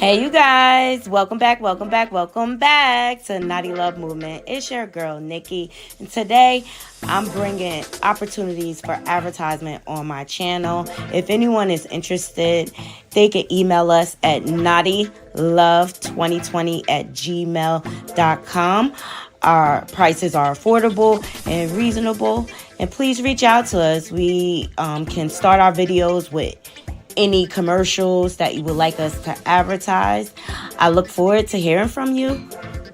Hey, you guys, welcome back to Naughty Love Movement. It's your girl, Nikki, and today I'm bringing opportunities for advertisement on my channel. If anyone is interested, they can email us at naughtylove2020@gmail.com. Our prices are affordable and reasonable, and please reach out to us. We can start our videos with any commercials that you would like us to advertise. I look forward to hearing from you.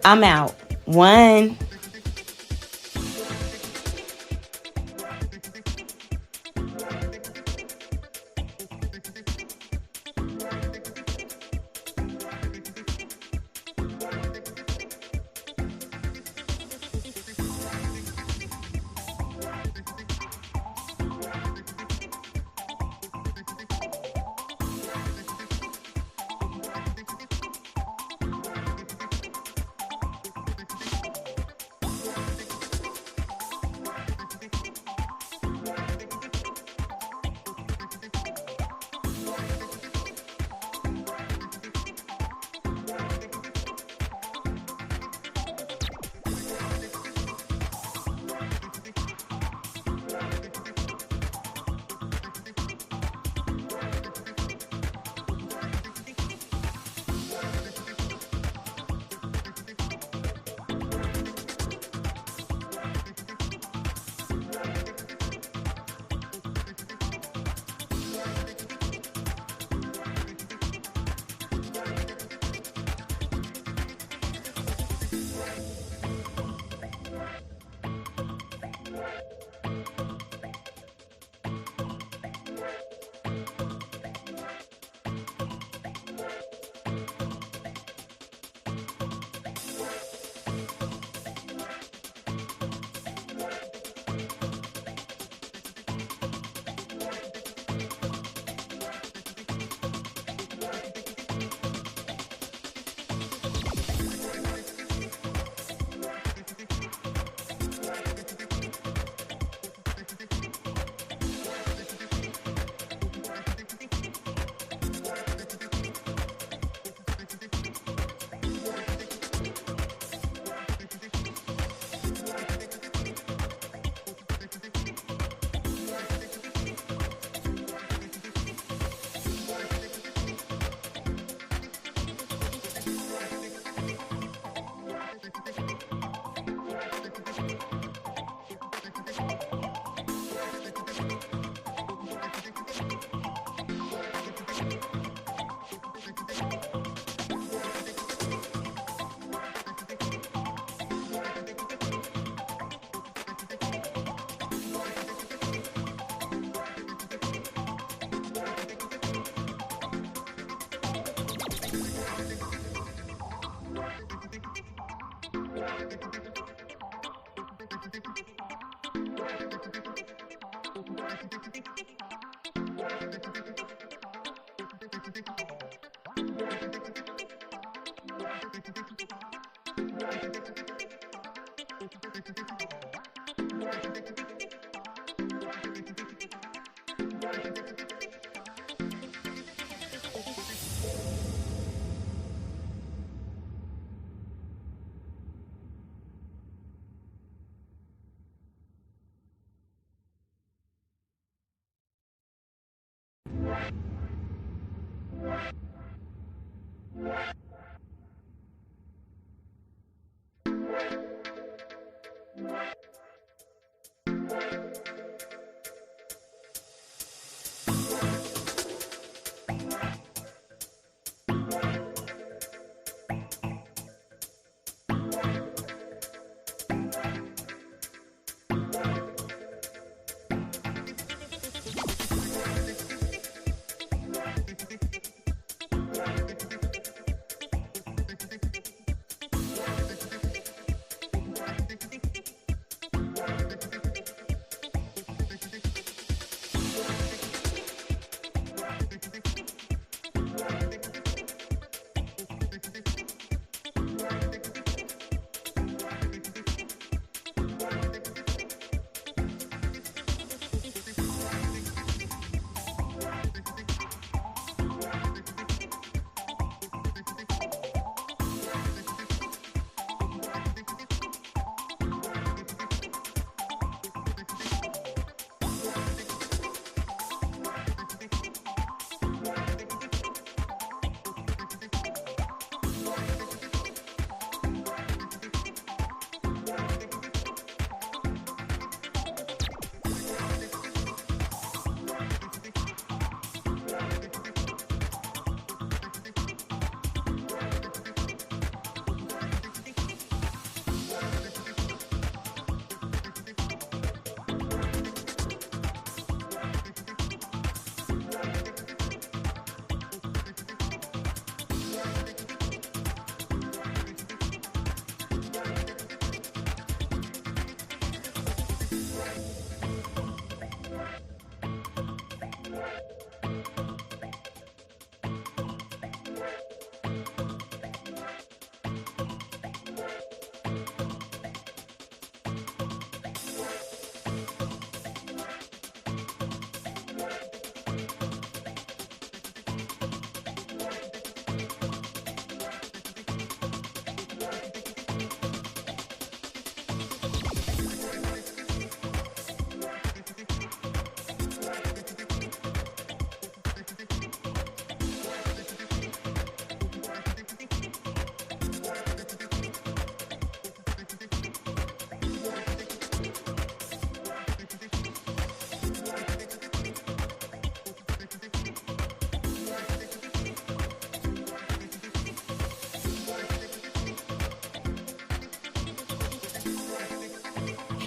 I'm out. One.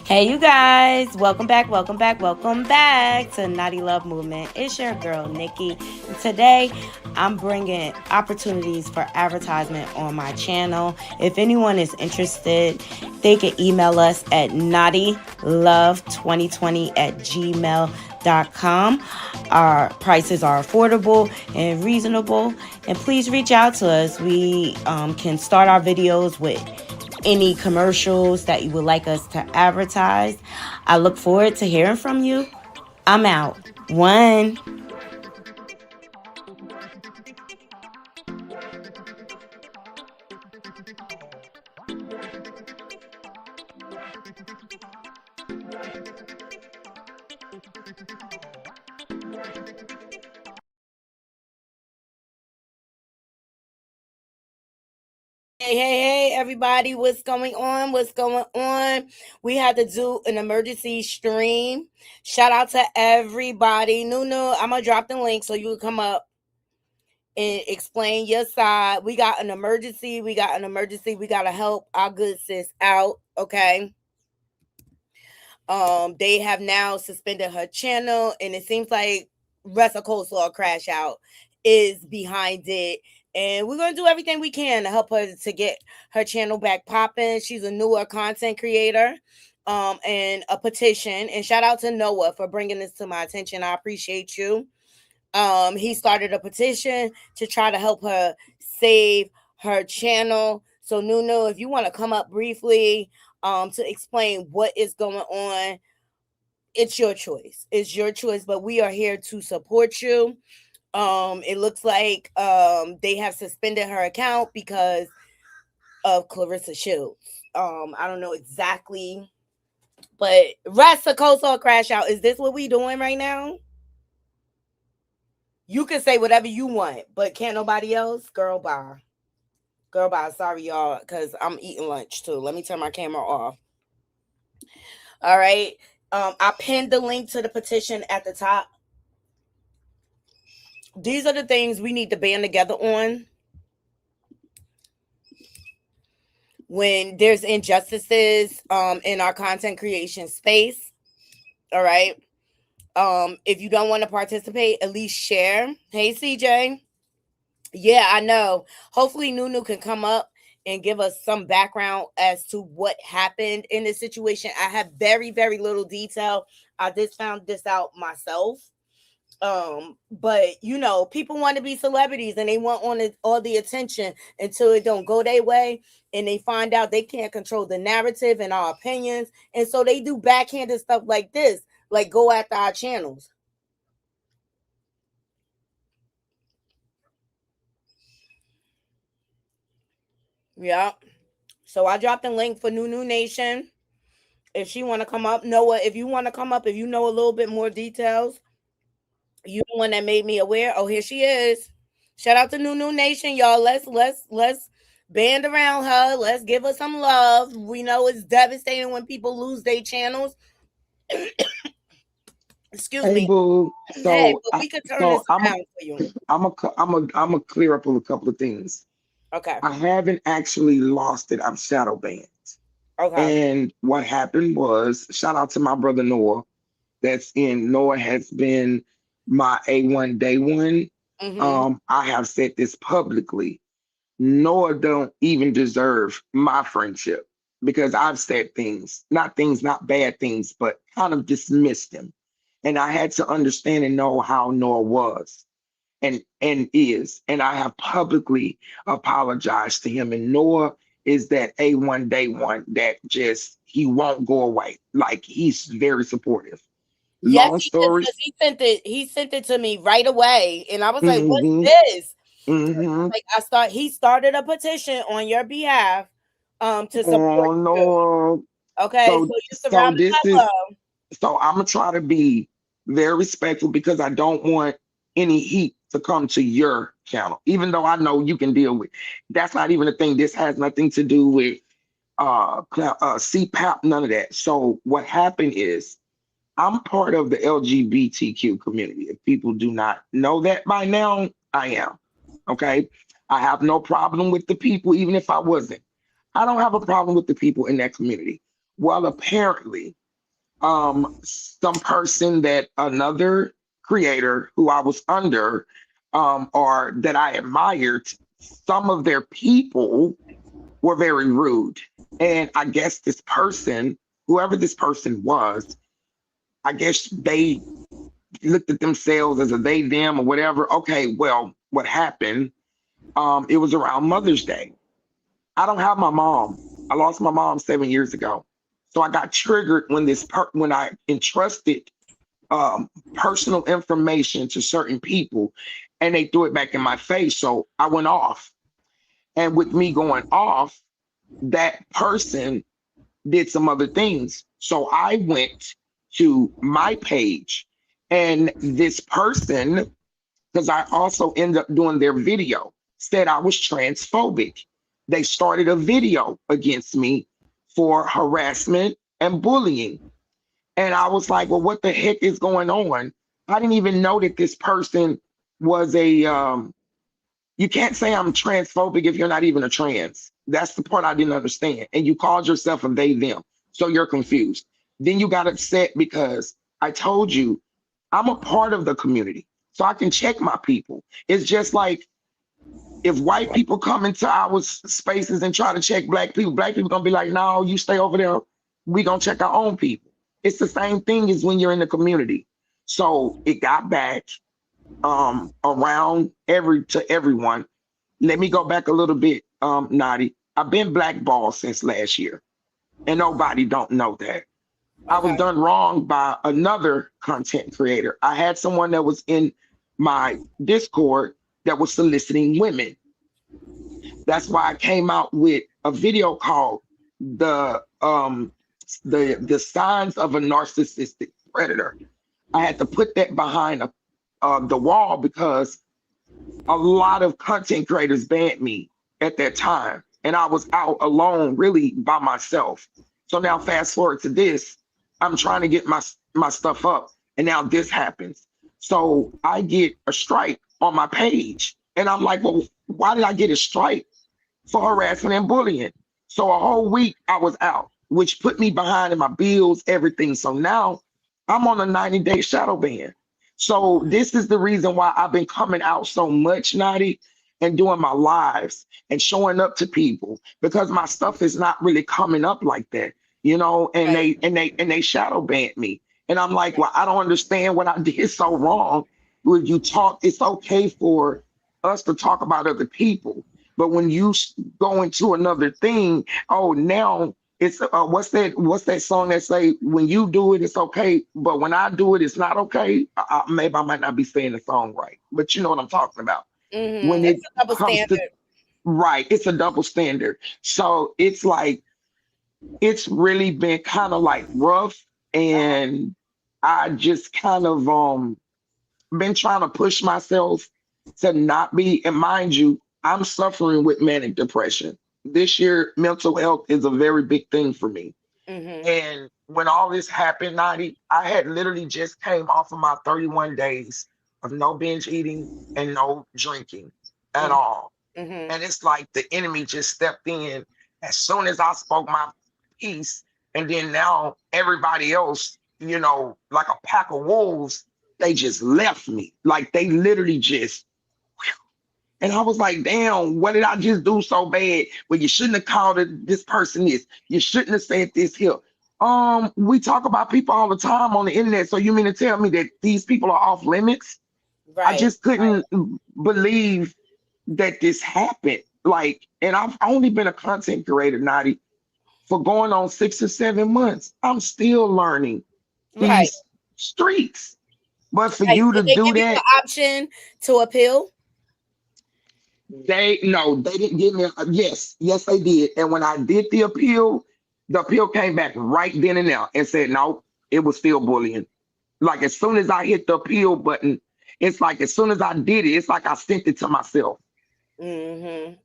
Hey, you guys, welcome back, welcome back, welcome back to Naughty Love Movement. It's your girl, Nikki. And today, I'm bringing opportunities for advertisement on my channel. If anyone is interested, they can email us at naughtylove2020@gmail.com. Our prices are affordable and reasonable. And please reach out to us. We can start our videos with any commercials that you would like us to advertise. I look forward to hearing from you. I'm out. One. Hey, everybody, what's going on? What's going on? We had to do an emergency stream. Shout out to everybody. Nunu, I'm going to drop the link so you can come up and explain your side. We got an emergency. We got to help our good sis out, okay? They have now suspended her channel, and it seems like Russell Coleslaw Crash Out is behind it. And we're gonna do everything we can to help her to get her channel back popping. She's a newer content creator, and a petition. And shout out to Noah for bringing this to my attention. I appreciate you. He started a petition to try to help her save her channel. So Nuno, if you want to come up briefly, to explain what is going on, it's your choice. It's your choice, but we are here to support you. It looks like they have suspended her account because of Clarissa Shields. I don't know exactly, but Rasta Coastal Crash Out. Is this what we doing right now? You can say whatever you want, but can't nobody else? Girl, bye. Girl, bye. Sorry, y'all, because I'm eating lunch too. Let me turn my camera off. All right. I pinned the link to the petition at the top. These are the things we need to band together on when there's injustices in our content creation space. All right. If you don't want to participate, at least share. Hey, CJ. Yeah, I know. Hopefully, Nunu can come up and give us some background as to what happened in this situation. I have very, very little detail. I just found this out myself. But you know, people want to be celebrities and they want all the attention until it don't go their way, and they find out they can't control the narrative and our opinions, and so they do backhanded stuff like this, like go after our channels. Yeah. So I dropped a link for Nunu Nation. If she want to come up, Noah, if you want to come up, if you know a little bit more details, you the one that made me aware. Oh, here she is. Shout out to Nunu Nation, y'all. Let's band around her. Let's give her some love. We know it's devastating when people lose their channels. Excuse Hey, me. boo. Hey, but we could turn this I'm a, around for you. I'm a clear up on a couple of things. Okay. I haven't actually lost it. I'm shadow banned. Okay. And what happened was, shout out to my brother Noah. Noah has been my A1 day one. Mm-hmm. I have said this publicly. Noah don't even deserve my friendship because I've said things, not bad things, but kind of dismissed him. And I had to understand and know how Noah was and is. And I have publicly apologized to him. And Noah is that A1 day one that just he won't go away. Like he's very supportive. Yes, Long he is, stories. because he sent it to me right away. And I was like, what's Hmm. this? Hmm. Like he started a petition on your behalf to support Oh you. no. Okay, so So you so surrounded this by is love. so I'm gonna try to be very respectful because I don't want any heat to come to your channel, even though I know you can deal with. That's not even a thing. This has nothing to do with CPAP, none of that. So what happened is I'm part of the LGBTQ community. If people do not know that by now, I am. Okay. I have no problem with the people, even if I wasn't. I don't have a problem with the people in that community. Well, apparently, some person that another creator who I was under, or that I admired, some of their people were very rude. And I guess this person, whoever this person was, I guess they looked at themselves as a they, them, or whatever. Okay, well, what happened? It was around Mother's Day. I don't have my mom. I lost my mom 7 years ago. So I got triggered when when I entrusted personal information to certain people and they threw it back in my face. So I went off. And with me going off, that person did some other things. So I went to my page and this person, because I also ended up doing their video, said I was transphobic. They started a video against me for harassment and bullying. And I was like, well, what the heck is going on? I didn't even know that this person was you can't say I'm transphobic if you're not even a trans. That's the part I didn't understand. And you called yourself a they, them. So you're confused. Then you got upset because I told you I'm a part of the community. So I can check my people. It's just like if white people come into our spaces and try to check black people gonna be like, no, you stay over there. We gonna check our own people. It's the same thing as when you're in the community. So it got back around to everyone. Let me go back a little bit, Nadi. I've been blackballed since last year, and nobody don't know that. I was Okay. done wrong by another content creator. I had someone that was in my Discord that was soliciting women. That's why I came out with a video called the signs of a narcissistic predator. I had to put that behind the wall because a lot of content creators banned me at that time, and I was out alone, really by myself. So now, fast forward to this, I'm trying to get my stuff up, and now this happens. So I get a strike on my page, and I'm like, well, why did I get a strike for harassment and bullying? So a whole week I was out, which put me behind in my bills, everything. So now I'm on a 90-day shadow ban. So this is the reason why I've been coming out so much, Nadi, and doing my lives and showing up to people because my stuff is not really coming up like that, you know, and Right. they shadow banned me. And I'm like, well, I don't understand what I did so wrong. When you talk, it's okay for us to talk about other people. But when you go into another thing, oh, now it's what's that song that say when you do it it's okay but when I do it it's not okay. Maybe I might not be saying the song right, but you know what I'm talking about. When It's it a double comes to standard. right, it's a double standard. So it's like it's really been kind of like rough, and I just kind of been trying to push myself to not be, and mind you, I'm suffering with manic depression. This year mental health is a very big thing for me. Mm-hmm. And when all this happened, Nadi, I had literally just came off of my 31 days of no binge eating and no drinking at all. Mm-hmm. And it's like the enemy just stepped in as soon as I spoke my piece. And then now everybody else, you know, like a pack of wolves, they just left me. Like they literally just, and I was like, damn, what did I just do so bad? Well, you shouldn't have called this person this. You shouldn't have said this here. We talk about people all the time on the internet. So you mean to tell me that these people are off limits? I Right. just couldn't believe that this happened. Like, and I've only been a content creator, Naughty, for going on 6 or 7 months. I'm still learning Right. these streets. But for Right. you to Did they do give you the that, option to appeal? they no, they didn't give me yes, they did. And when I did the appeal came back right then and there and said, no, it was still bullying. Like as soon as I hit the appeal button, it's like as soon as I did it, it's like I sent it to myself. Mm-hmm.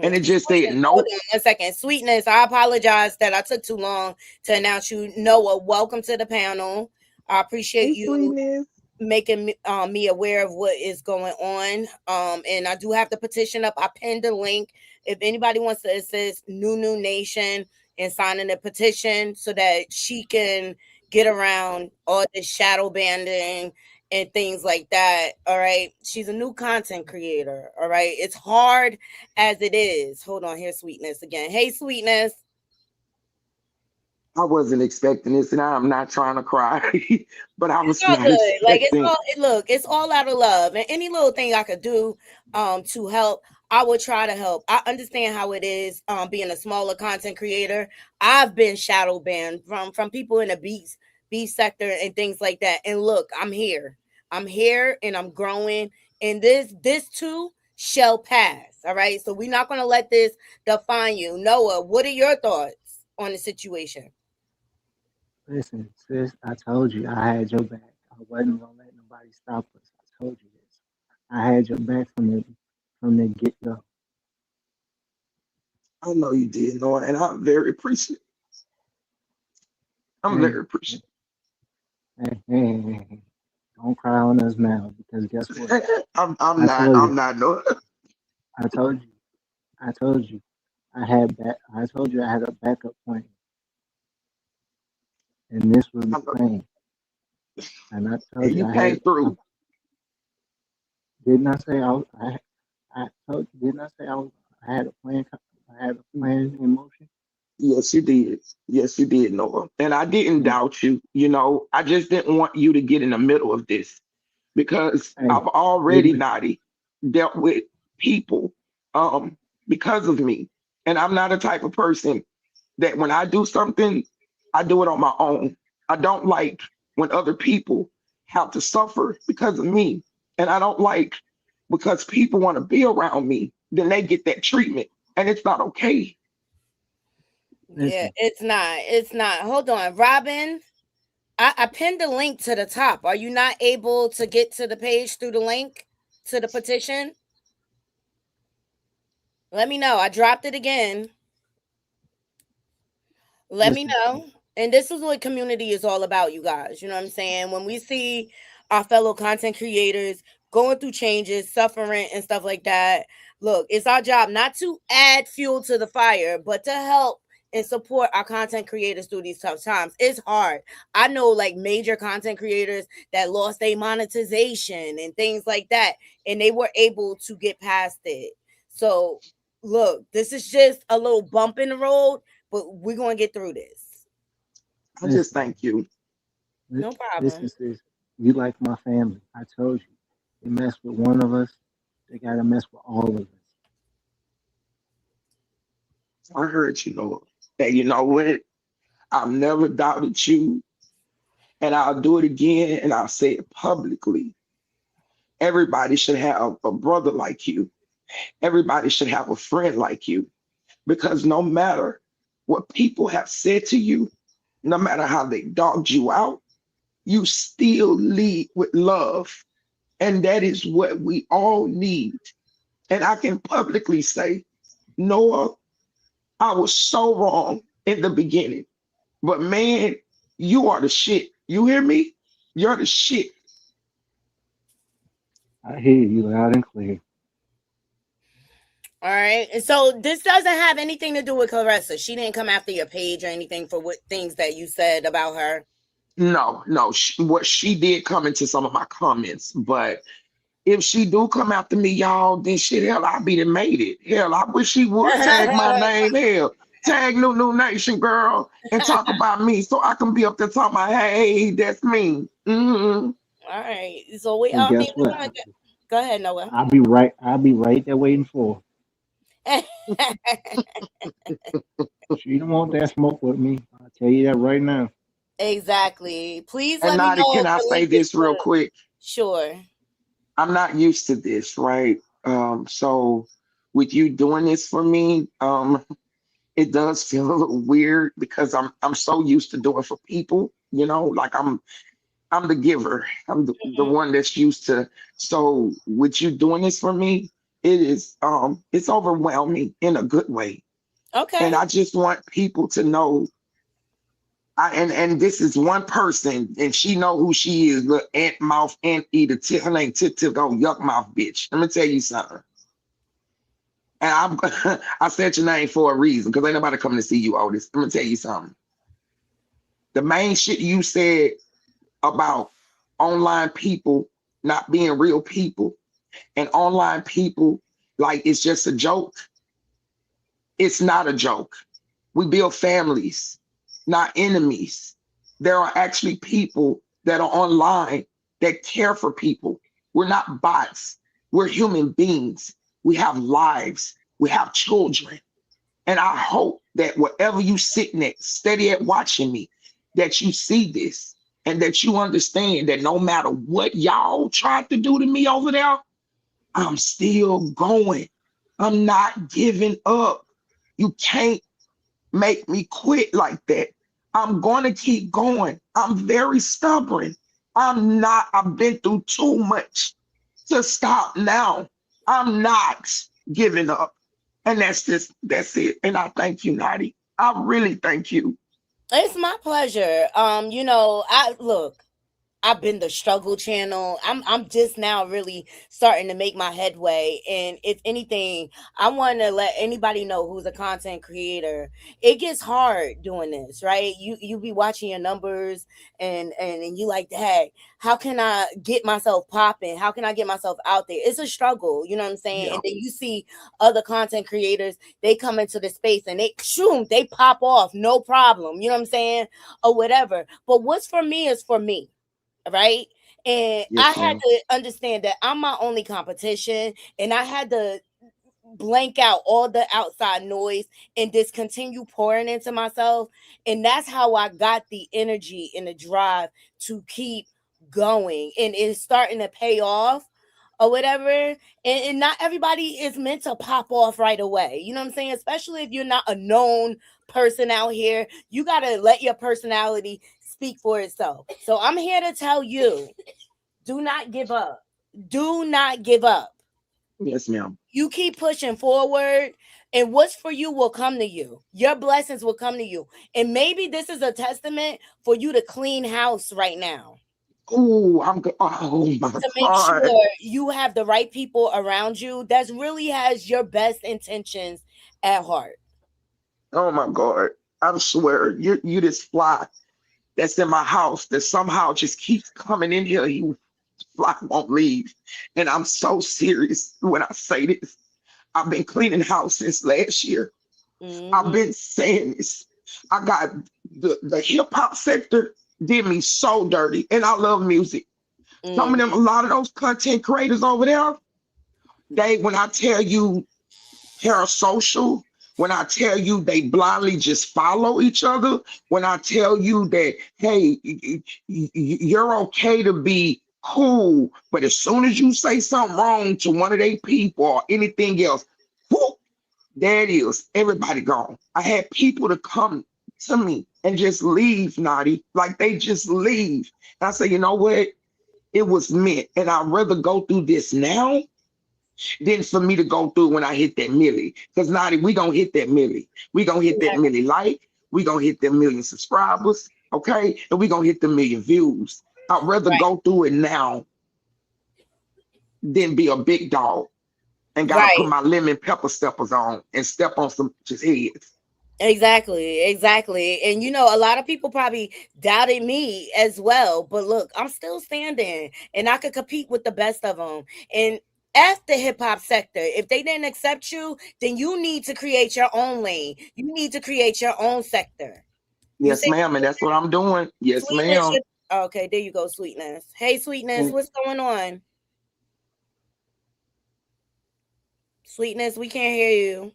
And it Mm-hmm. just said, Sweetness, hold nope. on 1 second. Sweetness, I apologize that I took too long to announce you. Noah, welcome to the panel. I appreciate Hey, you sweetness. making me aware of what is going on. And I do have the petition up. I pinned the link. If anybody wants to assist New Nation in signing the petition so that she can get around all this shadow banding and things like that. All right. She's a new content creator. All right. It's hard as it is. Hold on. Here's Sweetness again. Hey, Sweetness. I wasn't expecting this, and I'm not trying to cry, but I It's was all not good. Like it's expecting. all look, it's all out of love. And any little thing I could do to help, I would try to help. I understand how it is being a smaller content creator. I've been shadow banned from people in the beat sector and things like that. And look, I'm here. I'm here and I'm growing. And this too shall pass. All right. So we're not gonna let this define you. Noah, what are your thoughts on the situation? Listen, sis, I told you I had your back. I wasn't gonna let nobody stop us. I told you this. I had your back from the get go. I know you did, Lord, and I'm very appreciative. I'm Hey, very appreciative. hey. Don't cry on us now because guess what? I'm I not. told you. I'm not. No. I told you. I told you. I had back. I told you I had a backup plan, and this was the I know. plan. And I told And you you I came had. I through. didn't I say I was. I told you. Didn't I say I was. I had a plan. I had a plan in motion. Yes, you did. Yes, you did, Noah. And I didn't And doubt you. I just didn't want you to get in the middle of this because hey, I've already, didn't Naughty, dealt with people um because of me. And I'm not a type of person that when I do something, I do it on my own. I don't like when other people have to suffer because of me. And I don't like because people want to be around me, then they get that treatment. And it's not okay. Yeah, listen. it's not. It's not. Hold on. Robin, I pinned the link to the top. Are you not able to get to the page through the link to the petition? Let me know. I dropped it again. Let me Listen. know. And this is what community is all about, you guys. You know what I'm saying? When we see our fellow content creators going through changes, suffering, and stuff like that, look, it's our job not to add fuel to the fire, but to help and support our content creators through these tough times. It's hard. I know like major content creators that lost their monetization and things like that, and they were able to get past it. So, look, this is just a little bump in the road, but we're gonna get through this. I just Listen. thank you. No Listen, problem. sis. You like my family. I told you. They mess with one of us. They gotta mess with all of us. I heard you, Lord. And you know what? I've never doubted you, and I'll do it again, and I'll say it publicly. Everybody should have a brother like you. Everybody should have a friend like you, because no matter what people have said to you, no matter how they dogged you out, you still lead with love. And that is what we all need. And I can publicly say, Noah, I was so wrong in the beginning. But man, you are the shit. You hear me? You're the shit. I hear you loud and clear. All right. And so this doesn't have anything to do with Clarissa. She didn't come after your page or anything for what things that you said about her. No, no. What she did come into some of my comments, but if she do come after me, y'all, then shit, hell, I be done made it. Hell, I wish she would tag my All name. Hell, tag New Nation girl and talk about me so I can be up there talking about, hey, that's me. right. So we And I mean guess we're what? gonna go ahead, Noah. I'll be right. I'll be right there waiting for her. She don't want that smoke with me. I'll tell you that right now. Exactly. Please And let me now, know can if I the say link is this real good. quick? Sure. I'm not used to this, right? So with you doing this for me, it does feel a little weird because I'm so used to doing for people, like I'm the giver. I'm the Mhm. one that's used to. So with you doing this for me, it's overwhelming in a good way. And Okay. I just want people to know And this is one person, and she know who she is. Little ant mouth, ant eater. Her name Tip Tip. Go yuck mouth, bitch. Let me tell you something. And I said your name for a reason, because ain't nobody coming to see you, Otis. Let me tell you something. The main shit you said about online people not being real people, and online people like it's just a joke. It's not a joke. We build families, not enemies. There are actually people that are online that care for people. We're not bots. We're human beings. We have lives. We have children. And I hope that wherever you sitting at, steady at watching me, that you see this and that you understand that no matter what y'all tried to do to me over there, I'm still going. I'm not giving up. You can't make me quit like that. I'm going to keep going. I'm very stubborn. I've been through too much to stop now. I'm not giving up. And that's it. And I thank you, Nadi. I really thank you. It's my pleasure. I look, I've been the struggle channel. I'm just now really starting to make my headway. And if anything, I want to let anybody know who's a content creator. It gets hard doing this, right? You be watching your numbers and you like, hey, how can I get myself popping? How can I get myself out there? It's a struggle, you know what I'm saying? Yeah. And then you see other content creators, they come into the space and they pop off, no problem, you know what I'm saying? Or whatever. But what's for me is for me, right? And I Yes, had ma'am. to understand that I'm my only competition, and I had to blank out all the outside noise and just continue pouring into myself. And that's how I got the energy and the drive to keep going. And it's starting to pay off or whatever. And not everybody is meant to pop off right away. You know what I'm saying? Especially if you're not a known person out here. You got to let your personality speak for itself. So I'm here to tell you, do not give up. Do not give up. Yes, ma'am. You keep pushing forward, and what's for you will come to you. Your blessings will come to you. And maybe this is a testament for you to clean house right now, Oh, oh my to make God. sure you have the right people around you that really has your best intentions at heart. Oh my God. I swear, you this fly that's in my house that somehow just keeps coming in here. You fly won't leave. And I'm so serious when I say this. I've been cleaning house since last year. I've Hmm. been saying this. I got the hip hop sector did me so dirty, and I love music. Some of them, a Hmm. lot of those content creators over there, when I tell you parasocial, when I tell you they blindly just follow each other, when I tell you that, hey, you're okay to be cool, but as soon as you say something wrong to one of their people or anything else, whoop, there it is. Everybody gone. I had people to come to me and just leave, Naughty. Like they just leave. And I say, you know what? It was meant. And I'd rather go through this now than for me to go through when I hit that millie. Because Naughty, we gonna hit that millie. We gonna hit that millie like. We gonna hit them million subscribers. Okay? And we gonna hit the million views. I'd rather Right. go through it now than be a big dog and gotta put Right. my lemon pepper steppers on and step on some just heads. Exactly, exactly. And a lot of people probably doubted me as well. But look, I'm still standing and I could compete with the best of them. And F the hip hop sector. If they didn't accept you, then you need to create your own lane. You need to create your own sector. You Yes, say ma'am, and that's what I'm doing. Yes, sweetness ma'am. should. Okay, there you go, sweetness. Hey, sweetness, And what's going on? Sweetness, we can't hear you.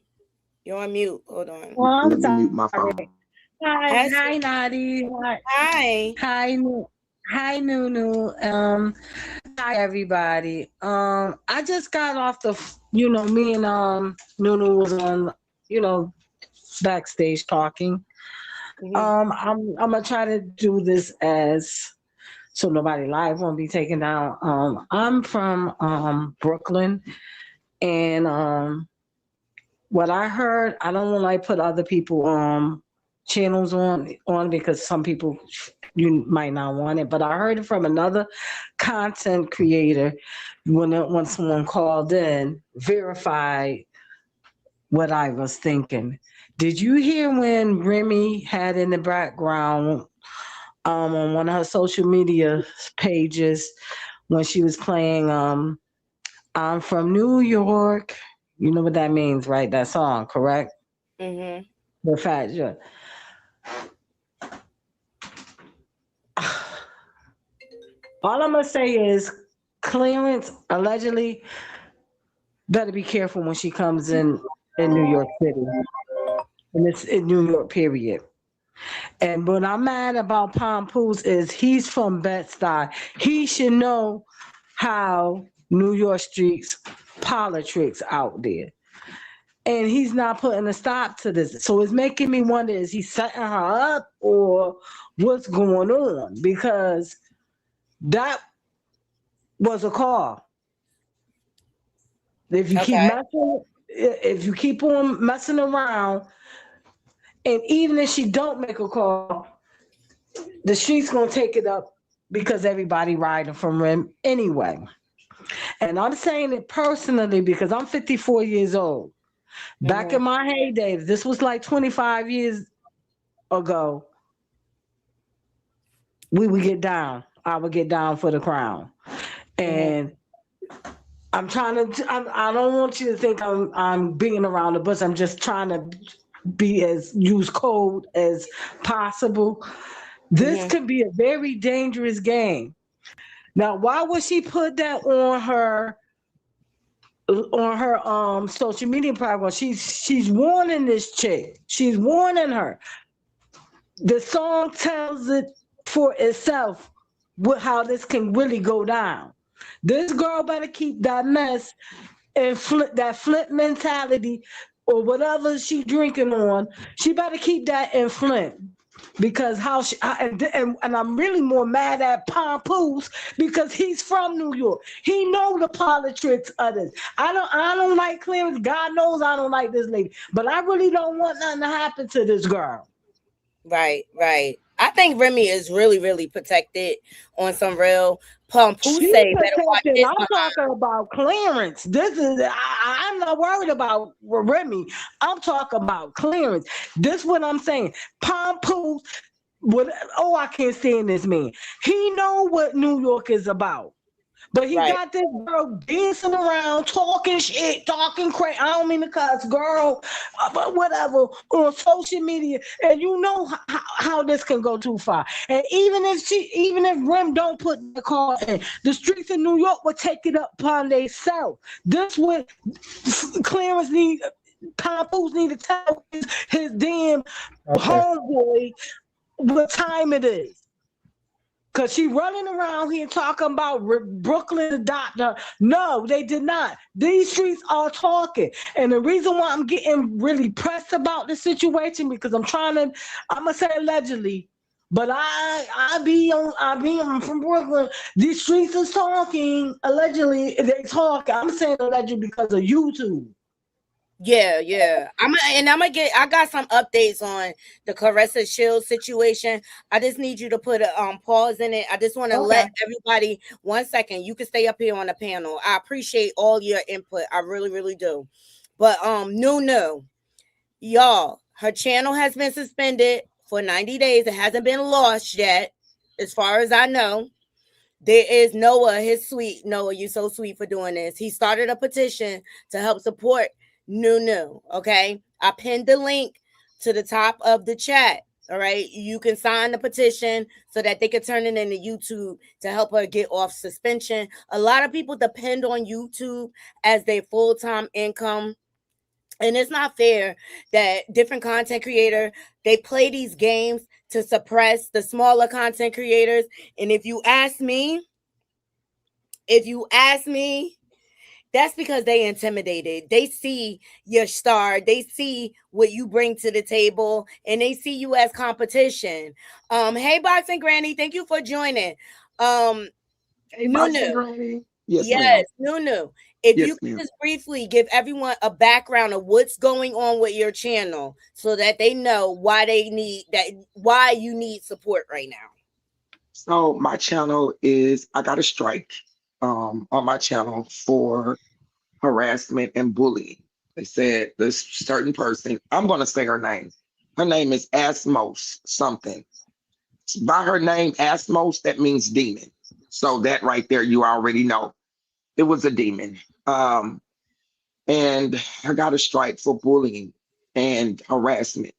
You're on mute. Hold on. Well, I'm let me mute my sorry. phone. Hi, Hi, hi, Nadi. Hi, hi. hi, hi, Nunu. Hi, everybody. I just got off me and Nunu was on, you know, backstage talking. Mhm. I'm gonna try to do this as so nobody live won't be taken down. I'm from Brooklyn, and what I heard, I don't want to like put other people channels on because some people you might not want it. But I heard it from another content creator when someone called in, verified what I was thinking. Did you hear when Remy had in the background on one of her social media pages when she was playing I'm from New York? You know what that means, right? That song, correct? Mm-hmm. The fact, yeah. All I'm gonna say is Clarence allegedly better be careful when she comes in New York City. And it's in New York, period. And what I'm mad about Pompoose is he's from Bed-Stuy. He should know how New York streets politics out there. And he's not putting a stop to this. So it's making me wonder, is he setting her up or what's going on? Because that was a call. If you keep Okay. messing, if you keep on messing around, and even if she don't make a call, the streets gonna take it up because everybody riding from Rim anyway. And I'm saying it personally because I'm 54 years old. Back Mm-hmm. in my heyday, this was like 25 years ago, we would get down. I would get down for the crown. Mm-hmm. And I don't want you to think I'm beating around the bush. I'm just trying to be as use code as possible. This Mm-hmm. could be a very dangerous game. Now, why would she put that on her social media platform? She's warning this chick. She's warning her. The song tells it for itself how this can really go down. This girl better keep that mess and that Flint mentality or whatever she drinking on. She better keep that in Flint. Because and I'm really more mad at Pompoose because he's from New York. He know the politics of this. I don't like Clarence. God knows I don't like this lady. But I really don't want nothing to happen to this girl. Right, right. I think Remy is really, really protected on some real She Pampuse better watch protected. his I'm behind. talking about Clarence. I'm not worried about Remy. I'm talking about Clarence. This what I'm saying. Pompoose. I can't stand this man. He know what New York is about. But he Right. got this girl dancing around, talking shit, talking crazy. I don't mean to cuss, girl, but whatever, on social media. And you know how this can go too far. And even if Rim don't put the call in, the streets of New York will take it up upon themselves. This would Clarence need, Papoose need to tell his damn Okay. homeboy what time it is. Cause she running around here talking about Brooklyn adopted her. No, they did not. These streets are talking, and the reason why I'm getting really pressed about the situation because I'm gonna say allegedly, but I'm from Brooklyn. These streets is talking allegedly. They talk. I'm saying allegedly because of YouTube. Yeah, yeah. I got some updates on the Caressa Shield situation. I just need you to put a pause in it. I just want to Okay. let everybody 1 second. You can stay up here on the panel. I appreciate all your input. I really, really do. But no. Y'all, her channel has been suspended for 90 days. It hasn't been lost yet, as far as I know. There is Noah, his sweet Noah. You so sweet for doing this. He started a petition to help support Nunu. Okay, I pinned the link to the top of the chat. All right, you can sign the petition so that they can turn it into YouTube to help her get off suspension. A lot of people depend on YouTube as their full-time income. And it's not fair that different content creator they play these games to suppress the smaller content creators. And if you ask me, that's because they intimidated. They see your star, they see what you bring to the table, and they see you as competition. Hey, Boxing Granny, thank you for joining. Hey, Boxing Nunu. Granny. Yes, Yes, ma'am. Nunu. If you Yes, could ma'am. just briefly give everyone a background of what's going on with your channel so that they know why they need that, why you need support right now. So my channel is I got a strike on my channel for harassment and bullying. They said this certain person, I'm gonna say her name. Her name is Asmos something. By her name, Asmos, that means demon. So that right there, you already know it was a demon. And I got a strike for bullying and harassment.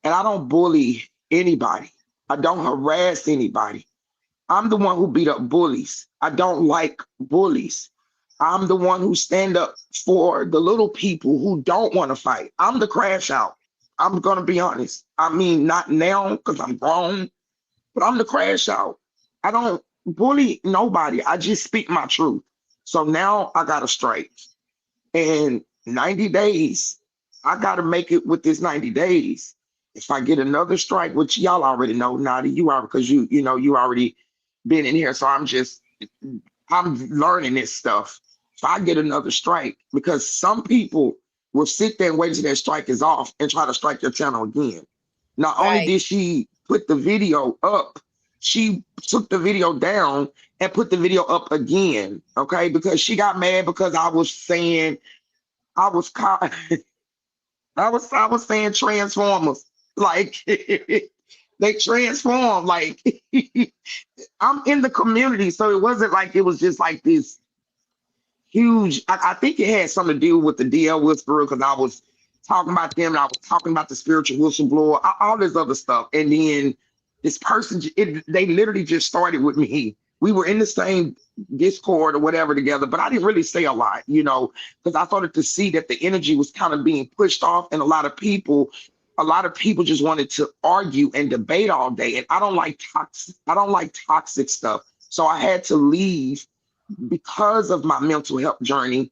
And I don't bully anybody. I don't harass anybody. I'm the one who beat up bullies. I don't like bullies. I'm the one who stand up for the little people who don't want to fight. I'm the crash out. I'm gonna be honest. I mean, not now because I'm grown, but I'm the crash out. I don't bully nobody. I just speak my truth. So now I got a strike. And 90 days, I got to make it with this 90 days. If I get another strike, which y'all already know, Nadi, you are because you know you already been in here. So I'm learning this stuff. If I get another strike, because some people will sit there and wait till their strike is off and try to strike your channel again. Not only Right. did she put the video up, she took the video down and put the video up again. Okay, because she got mad because I was saying I was caught. I was saying Transformers. Like they transform. Like I'm in the community, so it wasn't like it was just like this huge. I think it had something to do with the DL Whisperer because I was talking about them and I was talking about the spiritual whistleblower, all this other stuff. And then this person, they literally just started with me. We were in the same Discord or whatever together, but I didn't really say a lot, because I started to see that the energy was kind of being pushed off, and a lot of people just wanted to argue and debate all day. And I don't like toxic stuff. So I had to leave because of my mental health journey,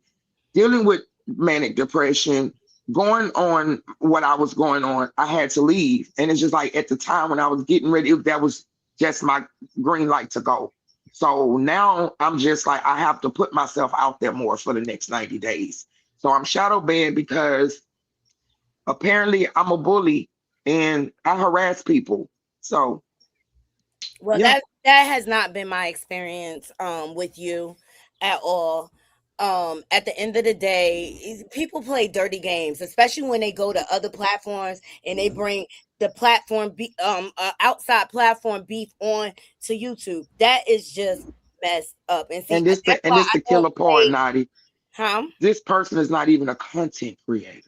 dealing with manic depression, going on what I was going on. I had to leave. And it's just like at the time when I was getting ready, that was just my green light to go. So now I'm just like, I have to put myself out there more for the next 90 days. So I'm shadow banned because apparently I'm a bully and I harass people. So, Well, yeah. that has not been my experience with you at all. At the end of the day, people play dirty games, especially when they go to other platforms and they bring the outside platform beef on to YouTube. That is just messed up. And see, And this that's the and why this I the don't killer part, play. Nadi. Huh? This person is not even a content creator,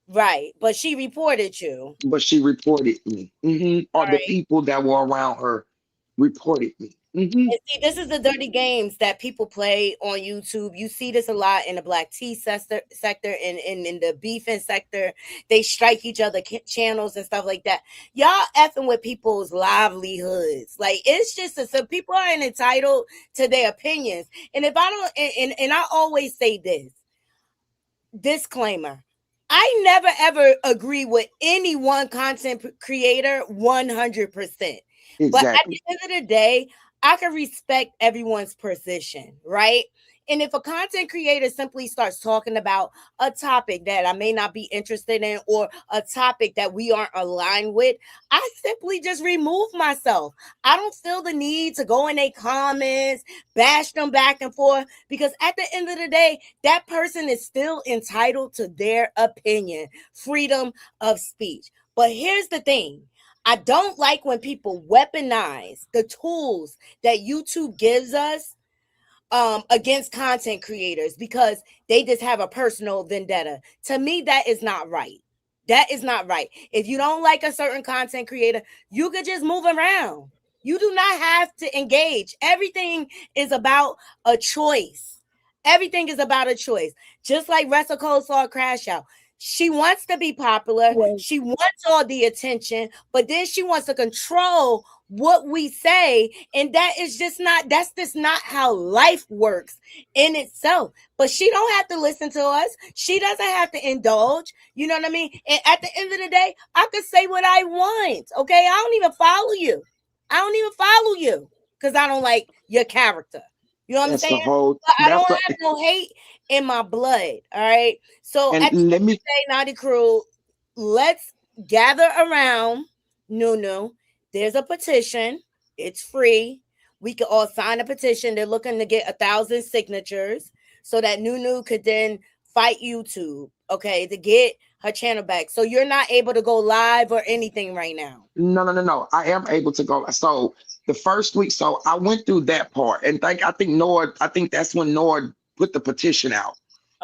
Right, but she reported you. but she reported me. Or the people that were around her reported me. And see, this is the dirty games that people play on YouTube. You see this a lot in the black tea sector and in the beefing sector. They strike each other channels and stuff like that. Y'all effing with people's livelihoods. Like it's just so people are entitled to their opinions. And if I don't, and I always say this disclaimer. I never ever agree with any one content creator 100%. But at the Exactly. end of the day, I can respect everyone's position, right? And if a content creator simply starts talking about a topic that I may not be interested in or a topic that we aren't aligned with, I simply just remove myself. I don't feel the need to go in their comments, bash them back and forth, because at the end of the day, that person is still entitled to their opinion, freedom of speech. But here's the thing. I don't like when people weaponize the tools that YouTube gives us against content creators because they just have a personal vendetta. To me, that is not right. That is not right. If you don't like a certain content creator, you could just move around. You do not have to engage. Everything is about a choice. Everything is about a choice. Just like Russell Cole saw Crash Out. She wants to be popular. Well, She wants all the attention, but then she wants to control what we say. And that's just not how life works in itself. But she don't have to listen to us. She doesn't have to indulge. You know what I mean? And at the end of the day, I could say what I want. Okay. I don't even follow you. I don't even follow you because I don't like your character. You know what I'm That's the saying? whole But I don't that's the have no hate. in my blood. All right. So And at the let end of me the day, Naughty Crew, let's gather around Nunu. There's a petition. It's free. We can all sign a petition. They're looking to get 1,000 signatures so that Nunu could then fight YouTube, okay, to get her channel back. So you're not able to go live or anything right now. no. I am able to go. So the first week, so I went through that part, and I think Nord. I think that's when Nord put the petition out.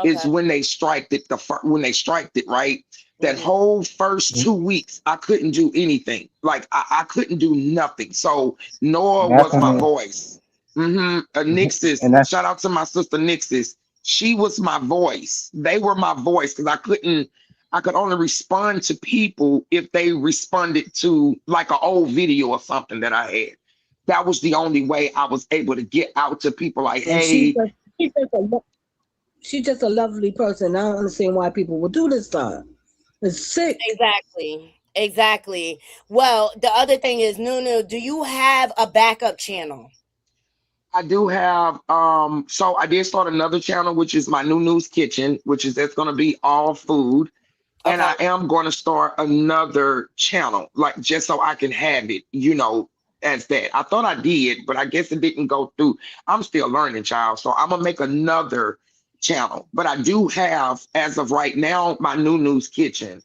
Is Okay. when they striked it. When they striked it, right? That Hmm. whole first 2 weeks, I couldn't do anything. Like I couldn't do nothing. So Nora That's was my when voice. Nixis, and that's shout out to my sister Nixis. She was my voice. They were my voice because I could only respond to people if they responded to like an old video or something that I had. That was the only way I was able to get out to people like, And she's hey, just, she's just a she's just a lovely person. I don't understand why people would do this to her. It's sick. Exactly. Exactly. Well, the other thing is, Nunu, do you have a backup channel? I do have so I did start another channel, which is my new news kitchen, which is that's gonna be all food. And Okay. I am gonna start another channel, like just so I can have it, as that. I thought I did, but I guess it didn't go through. I'm still learning, child. So I'm gonna make another channel. But I do have, as of right now, my new news kitchen.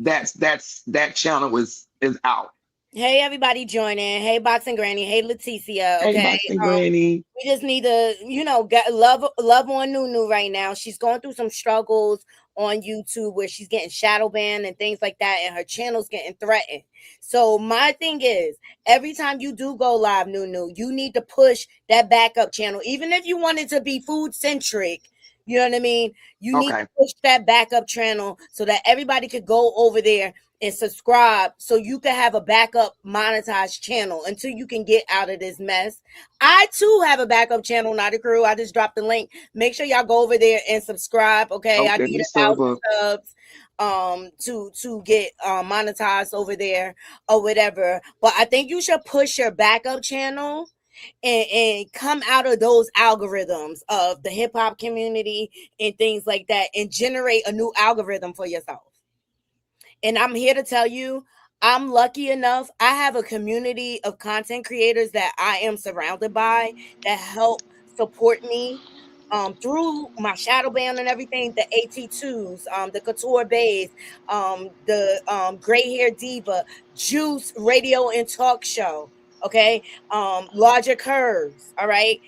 That channel is out. Hey, everybody joining. Hey, Boxing Granny. Hey, Leticia. Hey, Okay. Boxing Granny. We just need to, get love on Nunu right now. She's going through some struggles on YouTube where she's getting shadow banned and things like that, and her channel's getting threatened. So my thing is, every time you do go live, Nunu, you need to push that backup channel, even if you want it to be food centric. You know what I mean? You need to Okay. push that backup channel so that everybody could go over there and subscribe so you can have a backup monetized channel until you can get out of this mess. I too have a backup channel, not a crew. I just dropped the link. Make sure y'all go over there and subscribe. Okay. Oh, I let need me a sub thousand up. subs to get monetized over there or whatever. But I think you should push your backup channel and come out of those algorithms of the hip hop community and things like that and generate a new algorithm for yourself. And I'm here to tell you, I'm lucky enough. I have a community of content creators that I am surrounded by that help support me through my shadow band and everything, the AT2s, the Couture Bays, the Gray Hair Diva, Juice Radio and Talk Show, okay, Larger Curves, all right.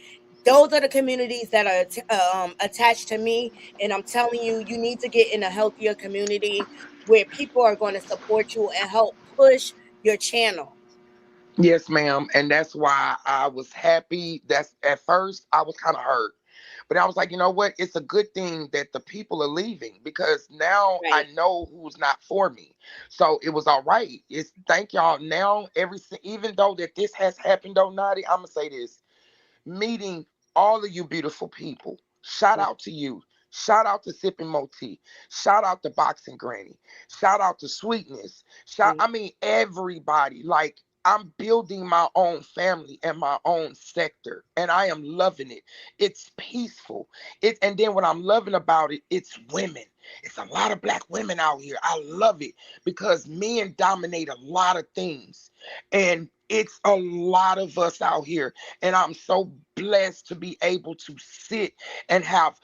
Those are the communities that are attached to me. And I'm telling you, you need to get in a healthier community where people are going to support you and help push your channel. Yes, ma'am. And that's why I was happy. That's at first I was kind of hurt. But I was like, you know what? It's a good thing that the people are leaving because now I Right. know who's not for me. So it was all right. It's thank y'all. Now even though that this has happened, though, Naughty, I'm gonna say this meeting all of you beautiful people. Shout out to you. Shout out to Sipping Moti. Shout out to Boxing Granny. Shout out to Sweetness. Mm. I mean, everybody. Like, I'm building my own family and my own sector, and I am loving it. It's peaceful. And then what I'm loving about it, it's women. It's a lot of black women out here. I love it because men dominate a lot of things, and it's a lot of us out here, and I'm so blessed to be able to sit and have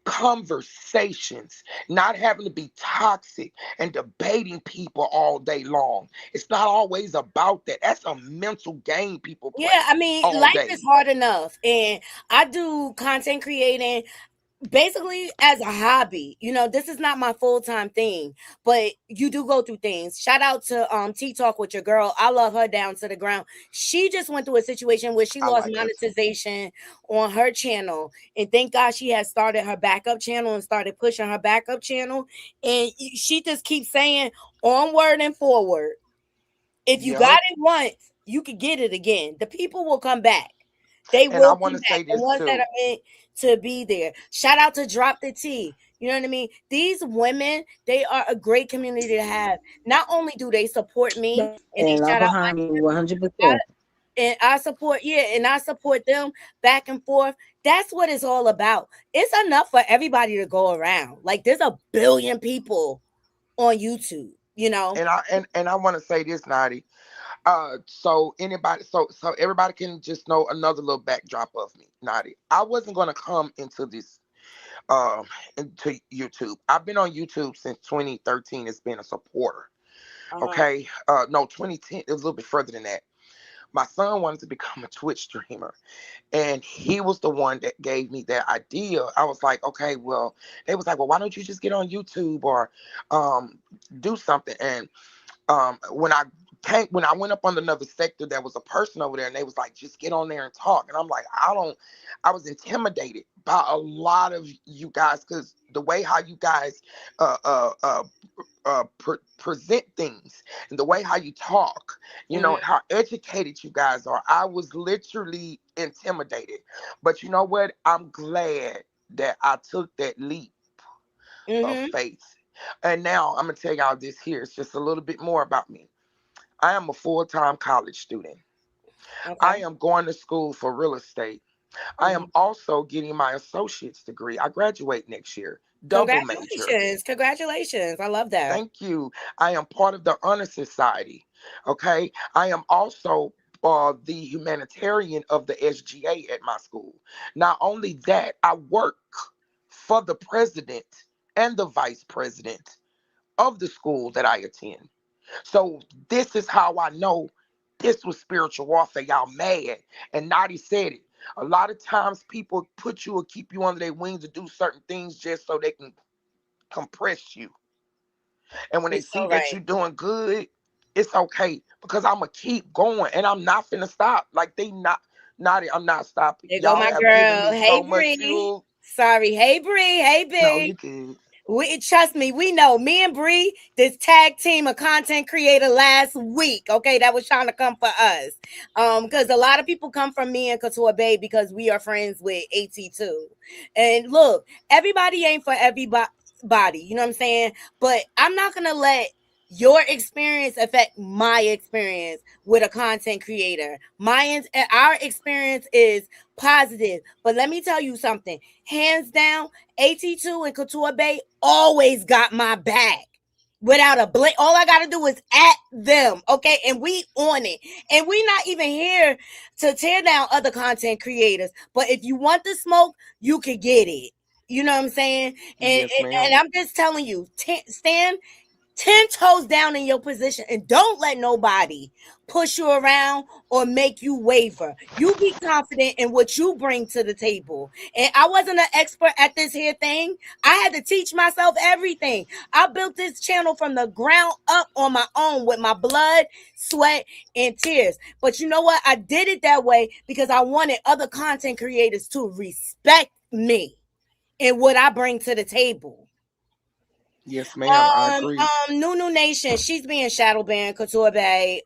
conversations, not having to be toxic and debating people all day long. It's not always about that. That's a mental game people Yeah, play I mean, all life day. is hard enough. And I do content creating basically as a hobby. This is not my full-time thing, but you do go through things. Shout out to T Talk with your girl. I love her down to the ground. She just went through a situation where she I lost like her too. monetization on her channel. And thank God she has started her backup channel and started pushing her backup channel. And she just keeps saying onward and forward. If you got Yep. it once, you could get it again. The people will come back. They And I will want come to back. say The this ones that too. are meant to be there. Shout out to Drop the T. You know what I mean? These women, they are a great community to have. Not only do they support me and they And I'm shout out behind you 100%. and I support, yeah, and I support them back and forth. That's what it's all about. It's enough for everybody to go around. Like there's a billion people on YouTube, you know. And I want to say this, Nadi. So anybody, so everybody can just know another little backdrop of me, Nadi. I wasn't gonna come um into YouTube. I've been on YouTube since 2013 as being a supporter. Uh-huh. Okay, no, 2010. It was a little bit further than that. My son wanted to become a Twitch streamer, and he was the one that gave me that idea. I was like, okay, well, they was like, well, why don't you just get on YouTube or um do something? And when I went up on another sector, there was a person over there, and they was like, just get on there and talk. And I'm like, I was intimidated by a lot of you guys because the way how you guys uh uh uh present things and the way how you talk, Mhm. and how educated you guys are. I was literally intimidated. But you know what? I'm glad that I took that leap of Mhm. faith. And now I'm gonna tell y'all this here. It's just a little bit more about me. I am a full-time college student. I Okay. am going to school for real estate. I am Mhm. also getting my associate's degree. I graduate next year, double major. Congratulations. Congratulations. I love that. Thank you. I am part of the honor society. Okay. I am also the humanitarian of the SGA at my school. Not only that, I work for the president and the vice president of the school that I attend. So this is how I know this was spiritual warfare. Y'all mad. And Nadi said it. A lot of times people put you or keep you under their wings to do certain things just so they can compress you. And when You're they see so that right. you're doing good, it's okay because I'm gonna keep going and I'm not finna stop. Like I'm not stopping. There go Y'all my have given girl. me Hey so much Bree. fuel. Sorry. Hey Bree. Hey No, B. you good. We trust me, we know me and Bree, this tag team of content creator last week. Okay, that was trying to come for us. Because a lot of people come from me and Couture Bay because we are friends with AT2. And look, everybody ain't for everybody, you know what I'm saying? But I'm not gonna let your experience affect my experience with a content creator. Our experience is positive. But let me tell you something. Hands down, AT2 and Couture Bay always got my back. Without a blink, all I gotta do is at them, okay? And we on it. And we not even here to tear down other content creators. But if you want the smoke, you could get it. You know what I'm saying? And Yes, and ma'am. I'm just telling you, stand 10 toes down in your position and don't let nobody push you around or make you waver. You be confident in what you bring to the table. And I wasn't an expert at this here thing. I had to teach myself everything. I built this channel from the ground up on my own with my blood, sweat, and tears. But you know what? I did it that way because I wanted other content creators to respect me and what I bring to the table. Yes, ma'am. I agree. Nunu Nation, she's being shadow banned, Couture Bay.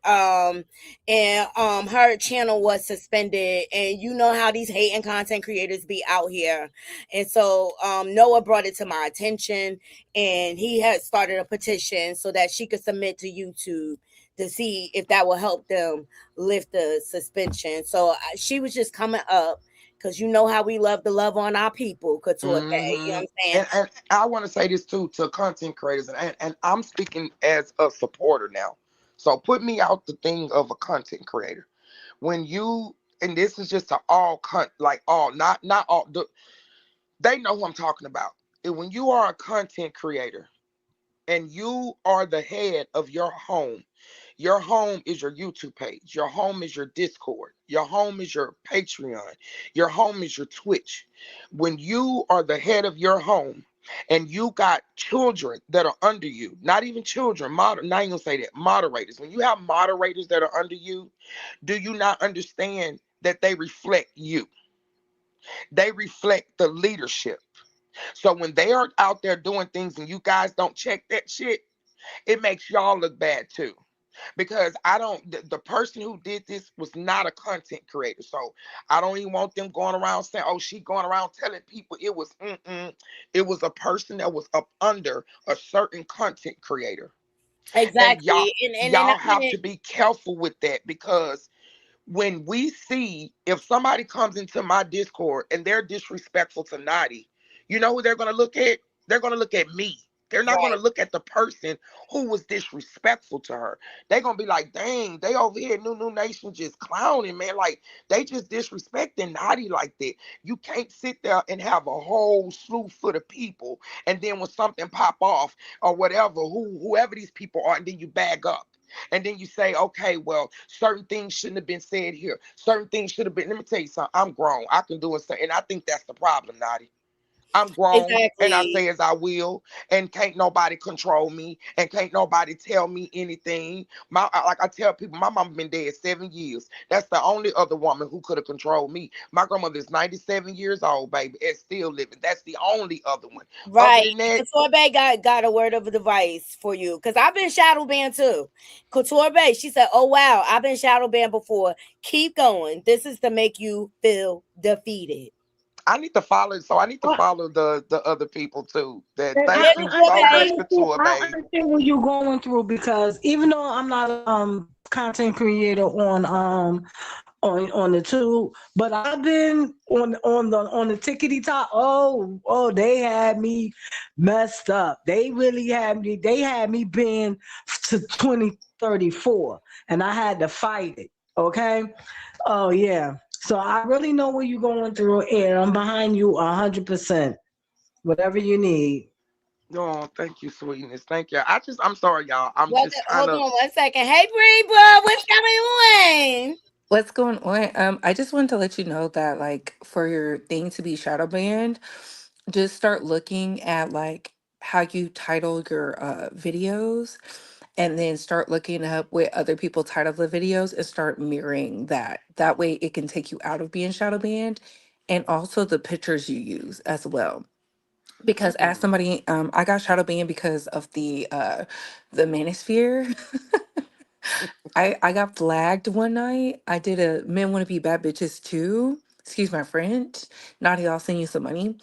And her channel was suspended. And you know how these hating content creators be out here. And so Noah brought it to my attention and he had started a petition so that she could submit to YouTube to see if that will help them lift the suspension. So she was just coming up because you know how we love to love on our people, Couture Bay. You know what Hmm. I'm saying? And I want to say this too to content creators, and I'm speaking as a supporter now. So put me out the thing of a content creator. When you and this is just to all like all not all they know who I'm talking about. And when you are a content creator and you are the head of your home is your YouTube page. Your home is your Discord. Your home is your Patreon. Your home is your Twitch. When you are the head of your home and you got children that are under you, not even children, not even gonna say that, moderators. When you have moderators that are under you, do you not understand that they reflect you? They reflect the leadership. So when they are out there doing things and you guys don't check that shit, it makes y'all look bad too. Because I don't, the person who did this was not a content creator. So I don't even want them going around saying, oh, she going around telling people it was a person that was up under a certain content creator. And Exactly. And I y'all have mean, to be careful with that because when we see if somebody comes into my Discord and they're disrespectful to Naughty, you know who they're gonna look at? They're gonna look at me. They're not gonna Right. look at the person who was disrespectful to her. They're gonna be like, dang, they over here, New Nation just clowning, man. Like they just disrespecting Naughty like that. You can't sit there and have a whole slew foot of people, and then when something pop off or whatever, whoever these people are, and then you bag up. And then you say, okay, well, certain things shouldn't have been said here. Certain things should have been. Let me tell you something. I'm grown. I can do it. And I think that's the problem, Nadi. I'm grown and I Exactly. say as I will, and can't nobody control me, and can't nobody tell me anything. Like I tell people, my mama been dead 7 years. That's the only other woman who could have controlled me. My grandmother is 97 years old, baby, and still living. That's the only other one. Other Right. than that, Couture Bay got a word of advice for you. Cause I've been shadow banned too. Couture Bay, she said, oh wow, I've been shadow banned before. Keep going. This is to make you feel defeated. I need to follow. So I need to Uh, follow the other people too. That and Yeah, thank you Couture so much, Bay. Couture, I babe. understand what you're going through because even though I'm not a content creator on the tube, but I've been on the tickety top. Oh, they had me messed up. They really had me. They had me been to 2034, and I had to fight it. Okay. Oh yeah. So I really know what you're going through, and I'm behind you 100%. Whatever you need. Oh, thank you, sweetness. Thank you. I'm sorry, y'all. I'm What just trying hold to. on one second. Hey Bree, what's going on? What's going on? I just wanted to let you know that like for your thing to be shadow banned, just start looking at like how you title your videos and then start looking up what other people title the videos and start mirroring that. That way it can take you out of being shadow banned and also the pictures you use as well. Because as Mm, somebody, I got shadow banned because of the manosphere. I got flagged one night. I did a Men Want to Be Bad Bitches too. Excuse my French. Naughty, I'll send you some money.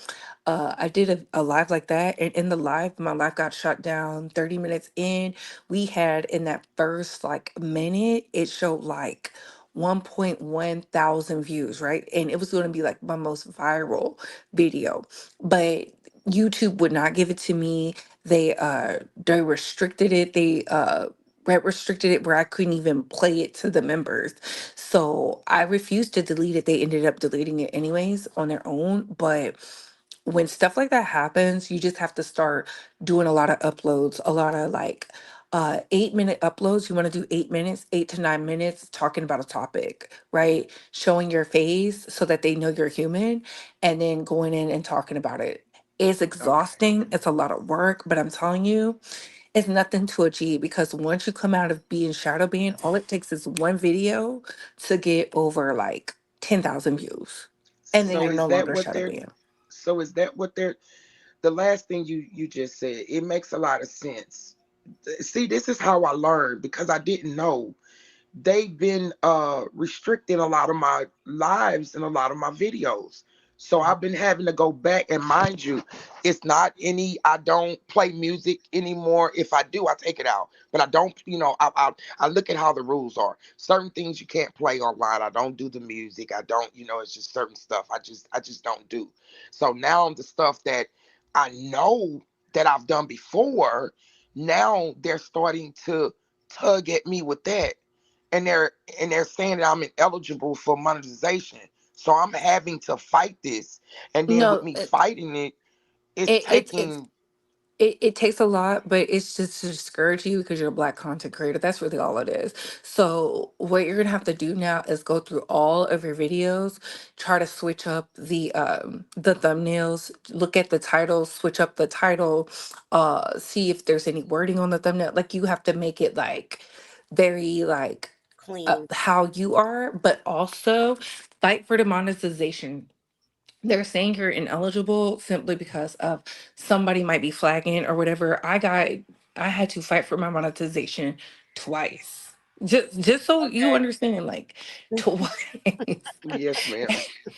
I did a live like that, and in the live, my live got shut down. 30 minutes in, we had in that first like minute, it showed like 1.1 thousand views, right? And it was going to be like my most viral video, but YouTube would not give it to me. They restricted it. They restricted it where I couldn't even play it to the members. So I refused to delete it. They ended up deleting it anyways on their own. But when stuff like that happens, you just have to start doing a lot of uploads, a lot of like 8 minute uploads. You want to do 8 minutes, 8 to 9 minutes talking about a topic, right? Showing your face so that they know you're human and then going in and talking about it. It's okay. exhausting. It's a lot of work, but I'm telling you, it's nothing to achieve because once you come out of being shadow banned, all it takes is one video to get over like 10,000 views. And then So you're is no that longer what shadow they're? banned. So is that what they're? The last thing you just said, it makes a lot of sense. See, this is how I learned because I didn't know. They've been restricting a lot of my lives and a lot of my videos. So I've been having to go back, and mind you, it's not any. I don't play music anymore. If I do, I take it out. But I don't. I look at how the rules are. Certain things you can't play online. I don't do the music. I don't. It's just certain stuff. I just don't do. So now the stuff that I know that I've done before, now they're starting to tug at me with that, and they're saying that I'm ineligible for monetization. So I'm having to fight this, and then with No, me fighting it, it's it's taking. it takes a lot, but it's just to discourage you because you're a black content creator. That's really all it is. So what you're gonna have to do now is go through all of your videos, try to switch up the thumbnails, look at the title, switch up the title, see if there's any wording on the thumbnail. Like you have to make it like very like Clean. how you are, but also fight for the monetization. They're saying you're ineligible simply because of somebody might be flagging or whatever. I had to fight for my monetization twice. Just so you Okay. understand, like twice. Yes, ma'am.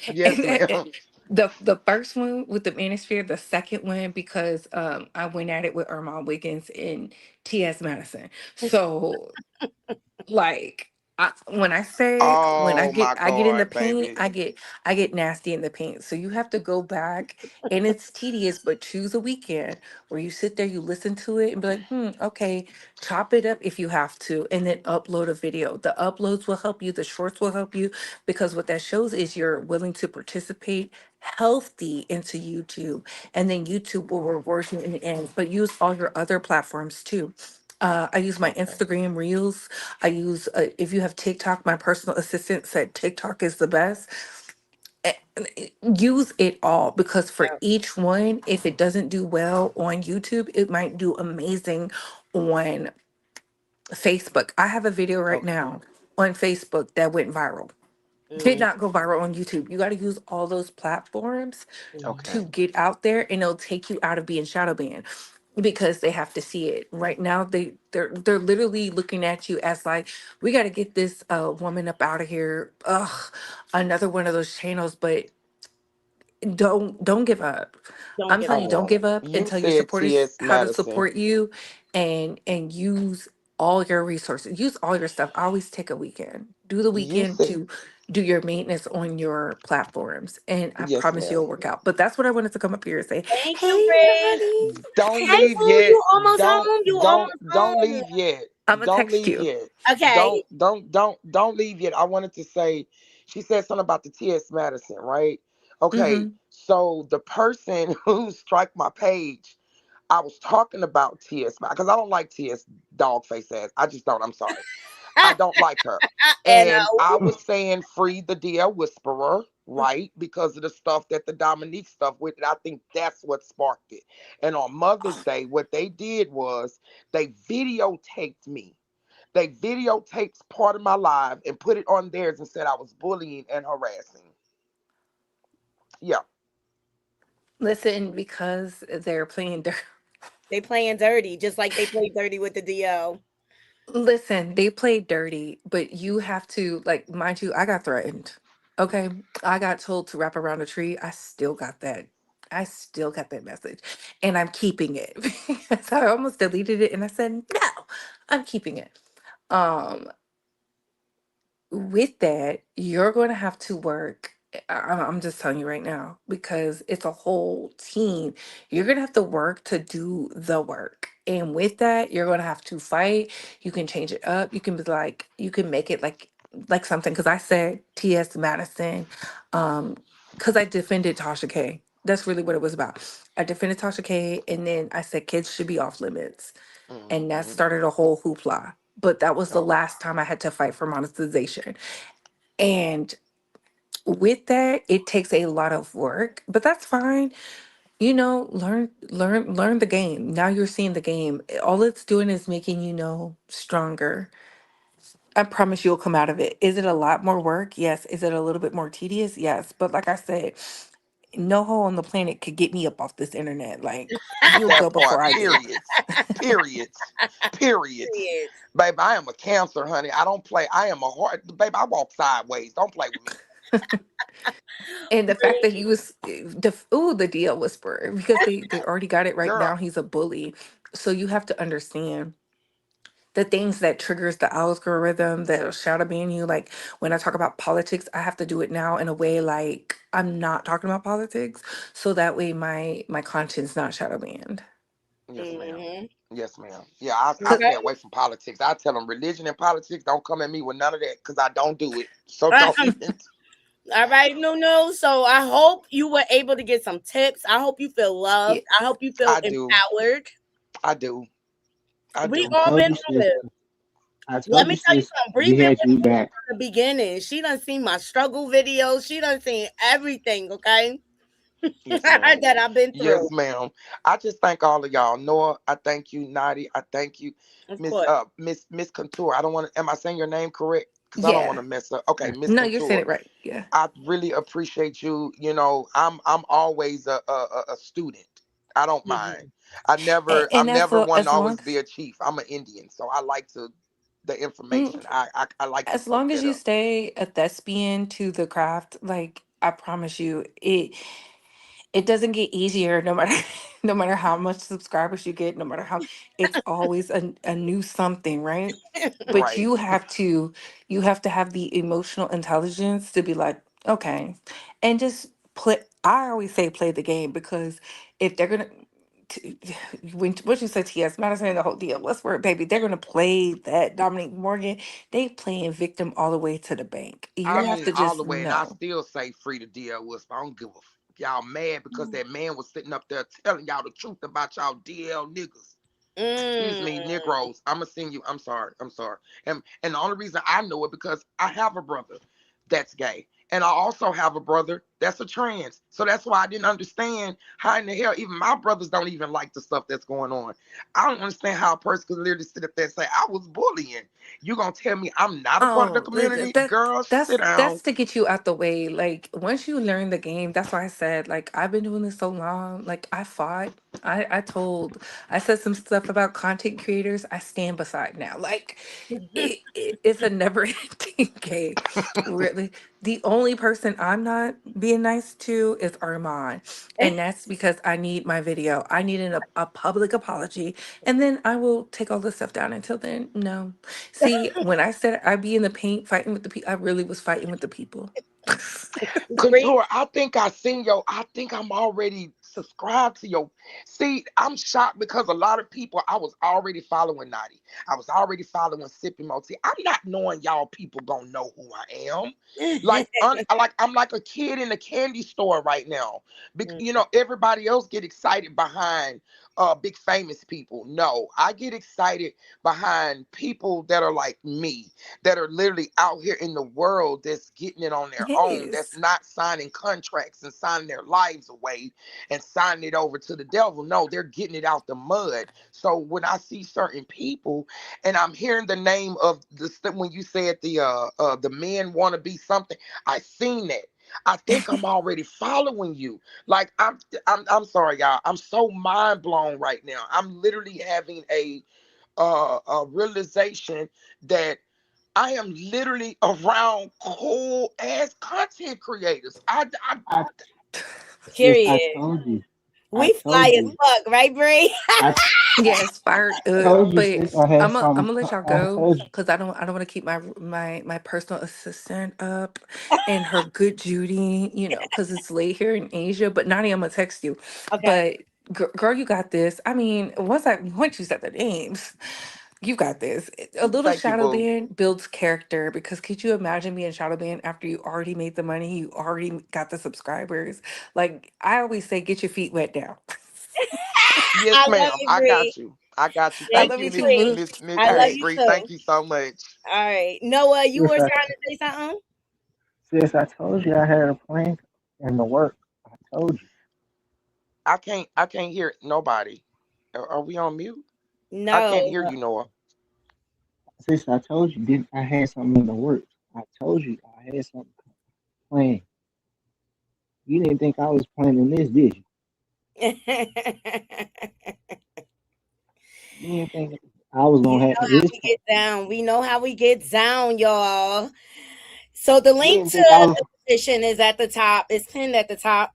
Yes, And ma'am. the first one with the manosphere, the second one because I went at it with Ermal Wiggins and T.S. Madison. So like When I say when Oh my I get in the God, paint, baby. I get nasty in the paint. So you have to go back, and it's tedious, but choose a weekend where you sit there, you listen to it, and be like, okay, chop it up if you have to, and then upload a video. The uploads will help you, the shorts will help you, because what that shows is you're willing to participate healthy into YouTube, and then YouTube will reward you in the end. But use all your other platforms too. I use my Okay. Instagram Reels. I use, if you have TikTok, my personal assistant said TikTok is the best. Use it all, because for Yeah. each one, if it doesn't do well on YouTube, it might do amazing on Facebook. I have a video right Okay. now on Facebook that went viral. Did Mm, not go viral on YouTube. You got to use all those platforms mm. to Okay. get out there, and it'll take you out of being shadow banned, because they have to see it. Right now they're literally looking at you as like, we got to get this woman up out of here. Ugh, another one of those channels. But don't give up. Don't I'm give I telling you, up. don't won't. give up You until your said supporters T.S. how to Madison. support you, and use all your resources, use all your stuff. I always take a weekend, do the You weekend said to do your maintenance on your platforms, and I yes, promise you ma'am. it'll work out. But that's what I wanted to come up here and say. Thank you, Hey Ray. Nani, Don't Hey, leave boo, yet. you almost Don't home. You don't almost don't home. leave yet. I'm gonna Don't text leave you. yet. Okay. Don't leave yet. I wanted to say she said something about the T.S. Madison, right? Okay. Mm-hmm. So the person who strike my page, I was talking about T.S. because I don't like T.S. dog face ass. I just don't. I'm sorry. I don't like her. And And I was saying free the DL Whisperer, right? Because of the stuff that the Dominique stuff with it. I think that's what sparked it. And on Mother's Day, what they did was they videotaped me. They videotaped part of my live and put it on theirs and said I was bullying and harassing. Yeah. Listen, because they're playing. they playing dirty, just like they played dirty with the DL. Listen, they played dirty, but you have to, like, mind you, I got threatened. Okay. I got told to wrap around a tree. I still got that. I still got that message. And I'm keeping it. So I almost deleted it and I said, no, I'm keeping it. Um, with that, you're going to have to work. I'm just telling you right now, because it's a whole team. You're going to have to work to do the work. And with that, you're going to have to fight. You can change it up. You can be like, you can make it like something. Because I said T.S. Madison, um, because I defended Tasha K. That's really what it was about. I defended Tasha K. And then I said kids should be off limits, and that Hmm. started a whole hoopla. But that was the Oh, last time I had to fight for monetization. And with that, it takes a lot of work, but that's fine. Learn the game. Now you're seeing the game. All it's doing is making you know stronger. I promise you'll come out of it. Is it a lot more work? Yes. Is it a little bit more tedious? Yes. But like I said, no hoe on the planet could get me up off this internet. Like, you'll go that before part. I do. Periods. Periods. Periods. Period. Babe, I am a cancer, honey. I don't play. I am a heart. Babe, I walk sideways. Don't play with me. And the fact that he was the DL whisperer, because they already got it right now. Girl. He's a bully, so you have to understand the things that triggers the algorithm that'll shadow ban you. Like when I talk about politics, I have to do it now in a way like I'm not talking about politics, so that way my content's not shadow banned. Yes, ma'am. Hmm. Yes, ma'am. Yeah, I Cause stay Okay. away from politics. I tell them religion and politics don't come at me with none of that because I don't do it. So don't even. All right, no, no. So I hope you were able to get some tips. I hope you feel loved. yes, I hope you feel I do. empowered. I do. I We do. I all told been you, through sis. it. I Let told me you, tell you sis. something. Bree We been had with you me back. from the beginning. She done seen my struggle videos. She done seen everything, okay? Yes, ma'am. that I've been through. Yes, ma'am. I just thank all of y'all. Noah, I thank you. Nadi, I thank you. Of Miss course. Miss Contour. I don't want to. Am I saying your name correct? Because I don't want yeah. to mess up. Okay, Yes, Miss No, you're saying Contour. it right. Yeah. I really appreciate you. You know, I'm always a student. I don't mind. Mhm. And I'm never one to as long always be a chief. I'm an Indian, so I like to the as information. I like to as soak long as that you up. stay a thespian to the craft, like I promise you, it doesn't get easier no matter no matter how much subscribers you get, no matter how it's always a new something, right? But Right. you have to have the emotional intelligence to be like, okay, and just play. I always say play the game, because if they're gonna t- when what you said, TS, not saying the whole deal. Let's work, baby. They're gonna play that Dominique Morgan. They playing victim all the way to the bank. You I have mean, to all just the way, and I know. still say free to DL Whisper. I don't give a y'all mad because that man was sitting up there telling y'all the truth about y'all DL niggas. Excuse Mm. me, Negroes. I'ma send you. I'm sorry. I'm sorry. And the only reason I know it because I have a brother that's gay. And I also have a brother that's a trans. So that's why I didn't understand how in the hell even my brothers don't even like the stuff that's going on. I don't understand how a person could literally sit up there and say, I was bullying. You gonna tell me I'm not a part of the Oh, listen, community? Girl, sit down. that's to get you out the way. Like once you learn the game, that's why I said, like, I've been doing this so long. Like I fought. I said some stuff about content creators. I stand beside now. Like it's a never ending game. Really. The only person I'm not being nice to is Armand. And that's because I need my video. I need a public apology. And then I will take all this stuff down. Until then, no. See, when I said I'd be in the paint fighting with the people, I really was fighting with the people. Great. Couture, I think I seen your. I think I'm already subscribed to your. See, I'm shocked because a lot of people I was already following Naughty. I was already following Sippy Moti. I'm not knowing y'all people gonna know who I am. I'm like a kid in a candy store right now. You know, everybody else get excited behind big famous people. No, I get excited behind people that are like me, that are literally out here in the world that's getting it on their own, that's Yes. not signing contracts and signing their lives away and signing it over to the devil. No, they're getting it out the mud. So when I see certain people and I'm hearing the name of when you said the men want to be something, I seen that. I think I'm already following you. Like I'm sorry, y'all. I'm so mind blown right now. I'm literally having a realization that I am literally around cool ass content creators. I sis, I Period. told you. I We fly told as you. fuck, right, Brie? I Yes, fired up. told you, But sis. I had I'm something. gonna let y'all I go told you. because I don't want to keep my personal assistant up and her good Judy, because it's late here in Asia. But Nadia, I'm gonna text you. Okay. But girl, you got this. I mean, once you said the names, you got this. A little Thank you, shadow boo. band builds character, because could you imagine being shadow band after you already made the money, you already got the subscribers? Like I always say, get your feet wet now. Yes, I love ma'am. you, I Bree. got you. I got you. I Thank Thank love you, you, you too, Miss Bree. boo. Miss Miss I All love Miss right. you Bree. too. Thank you so much. All right. Noah, you Sis, were I, trying to say something? sis, I told you I had a plan in the work. I told you. I can't hear nobody. Are we on mute? I can't No. hear you, Noah. Sis, I told you. Didn't I had something in the works? I told you I had something planned. You didn't think I was planning this, did you? You didn't think I was You gonna know have how this we plan. get down. We know how we get down, y'all. So the You link didn't think I to was. the petition is at the top. It's pinned at the top.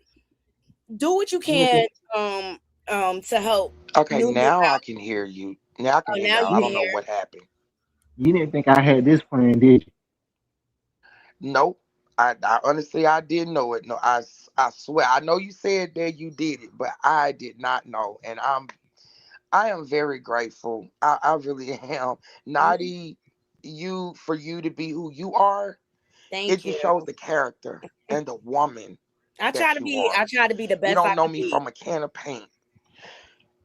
Do what you You didn't can think. to help Okay, Nunu now I out. can hear you. Now I can Oh, hear now y'all. you I You, can don't know hear. what happened. you didn't think I had this plan, did you? Nope. I honestly I didn't know it. No, I swear. I know you said that you did it, but I did not know. And I am very grateful. I really am. Mhm. Naughty, for you to be who you are, it Thank just you. shows the character and the woman that you I are. try to be the You best I don't know can me be. from a can of paint,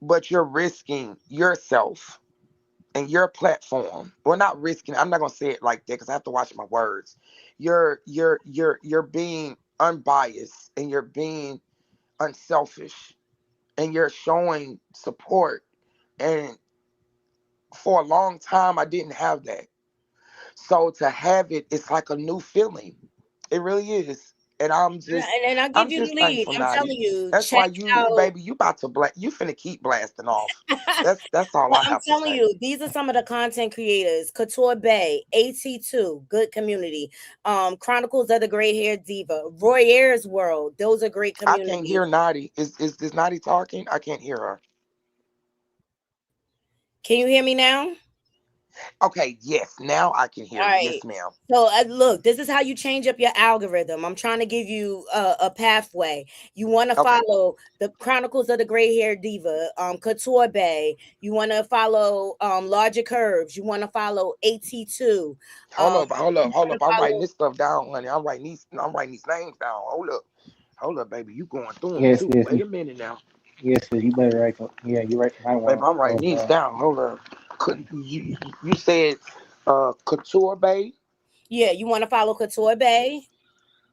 but you're risking yourself and your platform. Well, not risking. I'm not gonna say it like that because I have to watch my words. You're being unbiased and you're being unselfish and you're showing support. And for a long time, I didn't have that. So to have it, it's like a new feeling. It really is. and And I'll I'm give you the just lead. thankful, I'm Naughty. telling you, That's check why out. baby, you about to you finna keep blasting off. That's all Well, I I'm have to telling say. you, these are some of the content creators: Couture Bay, AT2, Good Community, Chronicles of the Gray Haired Diva, Roy Ayers World. Those are great I can't communities. hear Naughty. Is Naughty talking? I can't hear her. Can you hear me now? Okay, yes, now I can hear All you. right. Yes, ma'am. So look, this is how you change up your algorithm. I'm trying to give you a pathway. You want to Okay, follow the Chronicles of the Gray Hair Diva, Couture Bay. You want to follow Larger Curves. You want to follow AT2. You hold want to up. I'm writing follow. this stuff down, honey. I'm writing these names down. Hold up, baby. You going through them Yes, too? yes, Wait a minute now, yes. You better write. Yeah, you right. I baby. want I'm writing those these down. down. Hold up. Could you said Couture Bay? Yeah, you want to follow Couture Bay.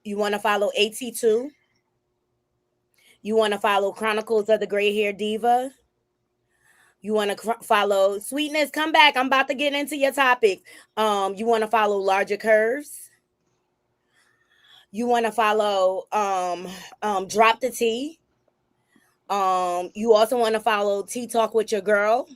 You want to follow AT2. You want to follow Chronicles of the Gray Hair Diva. You want to follow Sweetness. Come back. I'm about to get into your topic. You want to follow Larger Curves. You want to follow Drop the T. You also want to follow Tea Talk with your girl.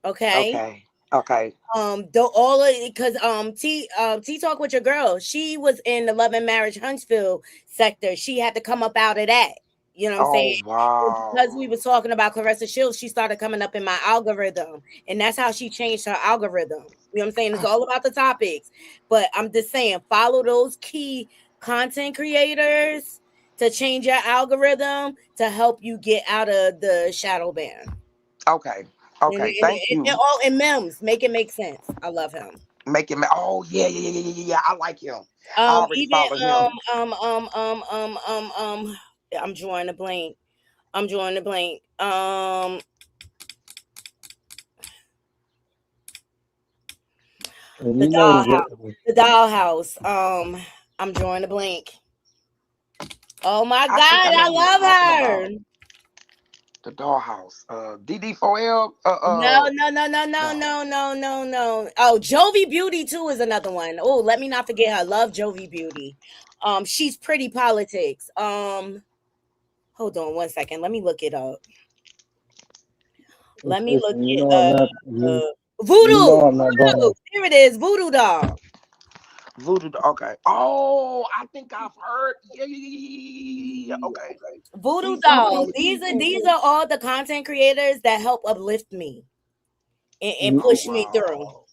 Okay. Okay, okay. Though all of because Tea Talk with your girl, she was in the Love and Marriage Huntsville sector. She had to come up out of that. You know what I'm saying? Oh And because wow. we were talking about Clarissa Shields, she started coming up in my algorithm, and that's how she changed her algorithm. You know what I'm saying? It's all about the topics, but I'm just saying, follow those key content creators to change your algorithm to help you get out of the shadow ban. Okay, okay. Thank And you. all in memes, make it make sense. I love him. Making me. Oh yeah. I like him. I already Even follow him. I'm drawing a blank. I'm drawing a blank. And The you know dollhouse. what? The dollhouse. I'm drawing a blank. Oh my I think I god, know I who you're talking love about. her. The dollhouse. DD4L. No, no, no, no, no, No. no, no, no, no. Oh, Jovi Beauty too is another one. Oh, let me not forget her. Love Jovi Beauty. She's pretty politics. Hold on one second. Let me look it up. Let me look Listen, you it know I'm up. not. You Voodoo. know I'm not going Voodoo. to. Here it is. Voodoo doll. Voodoo. Okay. Oh, I think I've heard. Yeah. Okay. Voodoo She's dolls. something. These are all the content creators that help uplift me and You, Oh push me through. wow.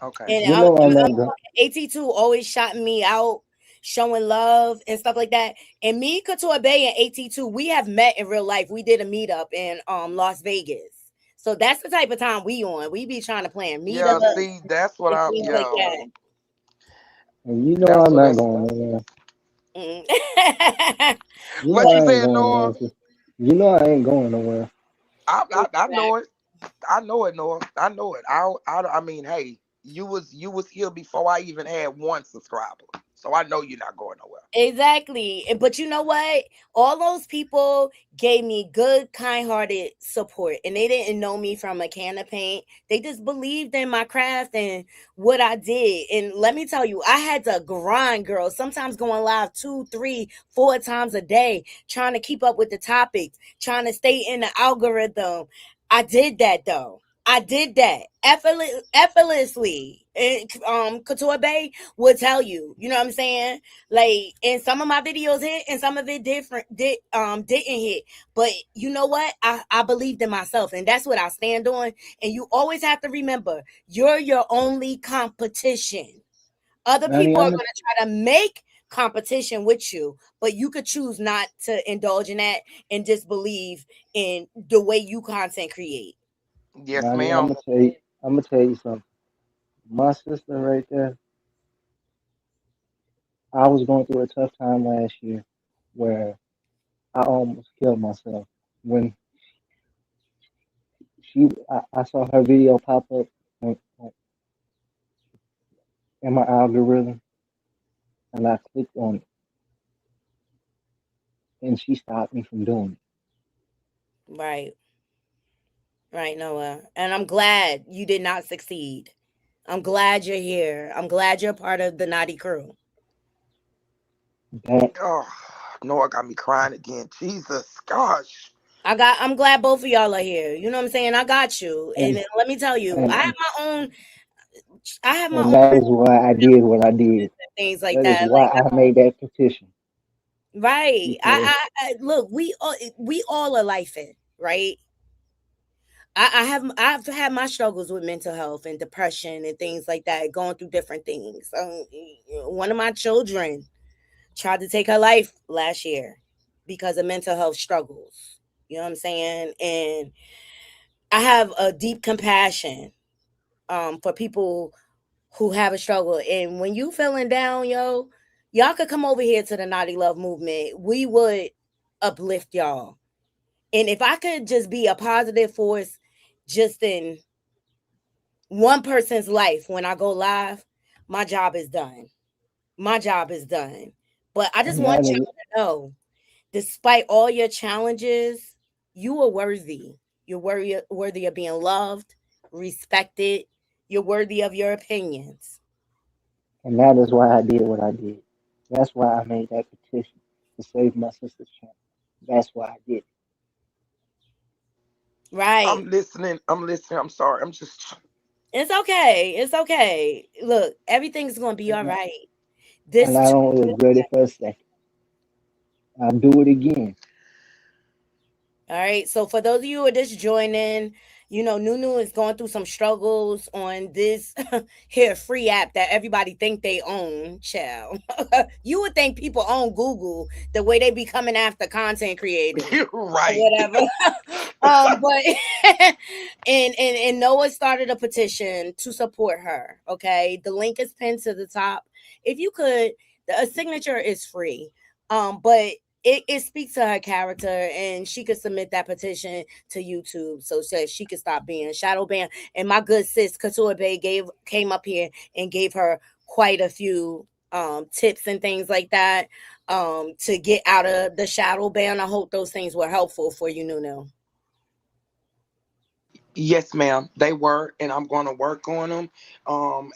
Okay. And you know I'm not going. AT2 always shouting me out, showing love and stuff like that. And me, Couture Bay, and AT2, we have met in real life. We did a meetup in Las Vegas. So that's the type of time we on. We be trying to plan Yeah. meetups See, that's what and I'm. things like Yeah. that. And you know That's I'm what. not That's. going nowhere. Mm. You know What you I ain't said, going Noah? nowhere. You know I ain't going nowhere. I know it. I know it, Noah. I know it. I mean, hey, you was here before I even had one subscriber, so I know you're not going nowhere. Exactly. But you know what? All those people gave me good, kind hearted support. And they didn't know me from a can of paint. They just believed in my craft and what I did. And let me tell you, I had to grind, girl. Sometimes going live 2, 3, 4 times a day, trying to keep up with the topics, trying to stay in the algorithm. I did that though. I did that effortlessly. And Couture Bay would tell you, you know what I'm saying? Like, and some of my videos hit and some of it didn't hit. But you know what? I believed in myself, and that's what I stand on. And you always have to remember, you're your only competition. Other Honey, people are I'm a, gonna try to make competition with you, but you could choose not to indulge in that and just believe in the way you content create. Yes, honey, I'm ma'am. gonna tell you. I'm gonna tell you something. My sister right there. I was going through a tough time last year, where I almost killed myself when I saw her video pop up on, in my algorithm, and I clicked on it, and she stopped me from doing Right, right, Noah. And I'm glad you did not succeed. I'm glad you're here. I'm glad you're part of the Naughty Crew. That Oh, no, it got me crying again. Jesus, gosh. I'm glad both of y'all are here. You know what I'm saying? I got you. And and let me tell you, I have and my own I have my and own that is why I did what I did. things like That is that. why I made that petition Right. because I look, we all are lifing, right? I've had my struggles with mental health and depression and things like that, going through different things. One of my children tried to take her life last year because of mental health struggles. You know what I'm saying? And I have a deep compassion for people who have a struggle. And when you feeling down, yo, y'all could come over here to the Naughty Love movement. We would uplift y'all. And if I could just be a positive force just in one person's life when I go live, my job is done. My job is done. But I just and want that is y'all to know, despite all your challenges, you are worthy. You're worthy of being loved, respected. You're worthy of your opinions. and that is why I did what I did. That's why I made that petition to save my sister's channel. That's why I did it. Right. I'm listening. I'm listening. I'm sorry. I'm just. It's okay. It's okay. Look, everything's gonna be all And right. and This I too. don't regret it for a second. I'll do it again. All right. So for those of you who are just joining, Nunu is going through some struggles on this here free app that everybody think they own. Child, you would think people own Google the way they be coming after content creators You're or right. whatever. But and Noah started a petition to support her. Okay, the link is pinned to the top. If you could, a signature is free. But it speaks to her character, and she could submit that petition to YouTube so that she could stop being shadow banned. And my good sis Couture Bay came up here and gave her quite a few tips and things like that to get out of the shadow ban. I hope those things were helpful for you, Nuno. Yes, ma'am. They were, and I'm going to work on them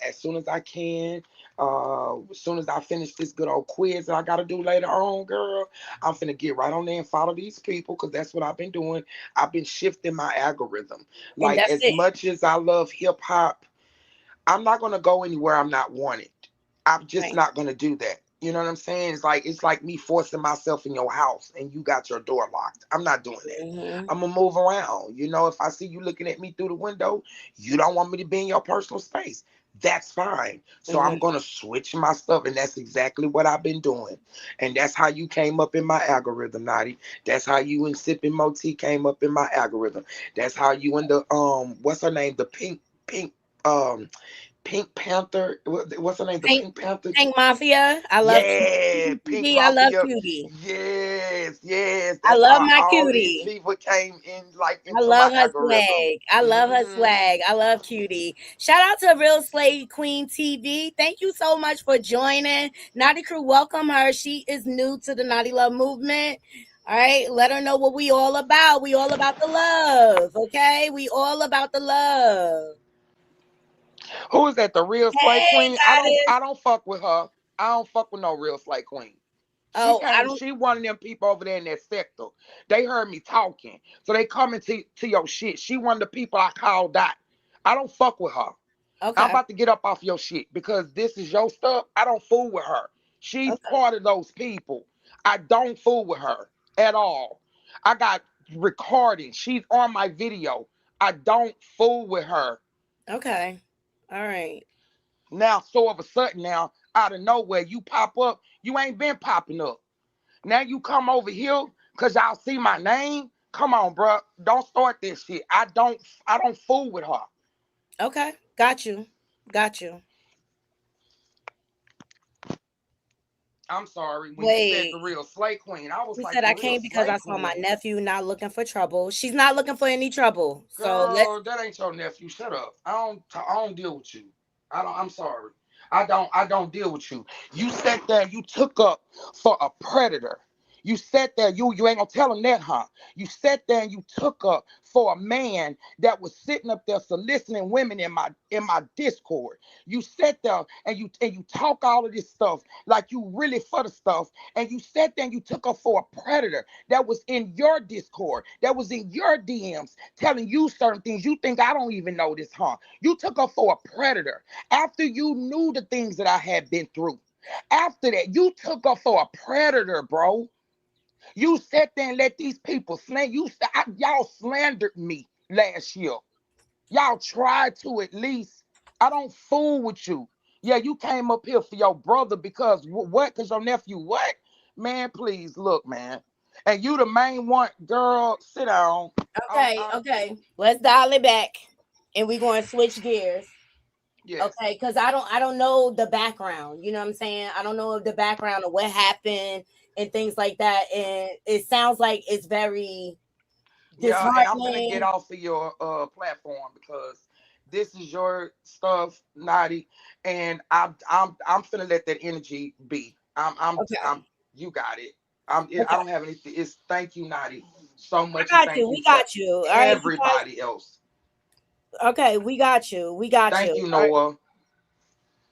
as soon as I can. As soon as I finish this good old quiz that I got to do later on, girl, I'm finna get right on there and follow these people because that's what I've been doing. I've been shifting my algorithm. And Like, that's as it. much as I love hip hop, I'm not gonna go anywhere I'm not wanted. I'm just Right. not gonna do that. You know what I'm saying? It's like me forcing myself in your house and you got your door locked. I'm not doing that. Hmm. I'm gonna move around. If I see you looking at me through the window, you don't want me to be in your personal space. That's fine. So Hmm. I'm gonna switch my stuff, and that's exactly what I've been doing. And that's how you came up in my algorithm, Nadi. That's how you and Sipping Moti came up in my algorithm. That's how you and the what's her name? The pink um Pink Panther. What's her name? The Pink, Pink Panther. Pink Mafia. I love Yeah, Pink Cutie. I love Mafia. Cutie. Yes, yes. I That's love how my all these Cutie. people came in, like I into my love her algorithm. swag. I love her Hmm. swag. I love Cutie. Shout out to Real Slave Queen TV. Thank you so much for joining. Naughty Crew, welcome her. She is new to the Naughty Love movement. All right, let her know what we all about. We all about the love, okay? We all about the love. Who is that? The real Slay Hey, Queen? I don't. goddess. I don't fuck with her. I don't fuck with no real Slay Queen. She Oh, I came. don't. She one of them people over there in that sector. They heard me talking, so they coming to your shit. She one of the people I called out. I don't fuck with her. I'm Okay, about to get up off your shit because this is your stuff. I don't fool with her. She's okay, part of those people. I don't fool with her at all. I got recording. She's on my video. I don't fool with her. okay. All right. Now, so of a sudden, now out of nowhere, you pop up. You ain't been popping up. Now you come over here because y'all see my name. Come on, bro. Don't start this shit. I don't fool with her. Okay, got you. Got you. I'm sorry. When you said Wait. the real Slay Queen, I was She like, said the I real came because Slay I saw my Queen. nephew not looking for trouble. She's not looking for any trouble. So let's Girl, that ain't your nephew. Shut up. I don't deal with you. I'm sorry. I don't deal with you. You sat there, you took up for a predator. You sat there, you ain't gonna tell them that, huh? You sat there and you took up for a man that was sitting up there soliciting women in my Discord. You sat there and you talk all of this stuff like you really for the stuff, and you sat there and you took up for a predator that was in your Discord, that was in your DMs, telling you certain things. You think I don't even know this, huh? You took up for a predator after you knew the things that I had been through. After that, you took up for a predator, bro. You sat there and let these people slander you. Y'all slandered me last year. Y'all tried to at least. I don't fool with you. Yeah, you came up here for your brother because what? Because your nephew what? Man, please look, man. And you the main one, girl. Sit down. Okay. Let's dial it back, and we're going to switch gears. Yes. Okay, because I don't know the background. You know what I'm saying? I don't know the background of what happened and things like that. And it sounds like it's very Yeah, and I'm gonna get disheartening. off of your platform because this is your stuff, Naughty, and I'm finna let that energy be. Okay, I'm you got it. I okay. don't have anything. It's thank you, Naughty, so I much, and got you. thank We you for got you. All right, you guys. everybody else. Okay, we got you. We got you. Thank you, Noah. All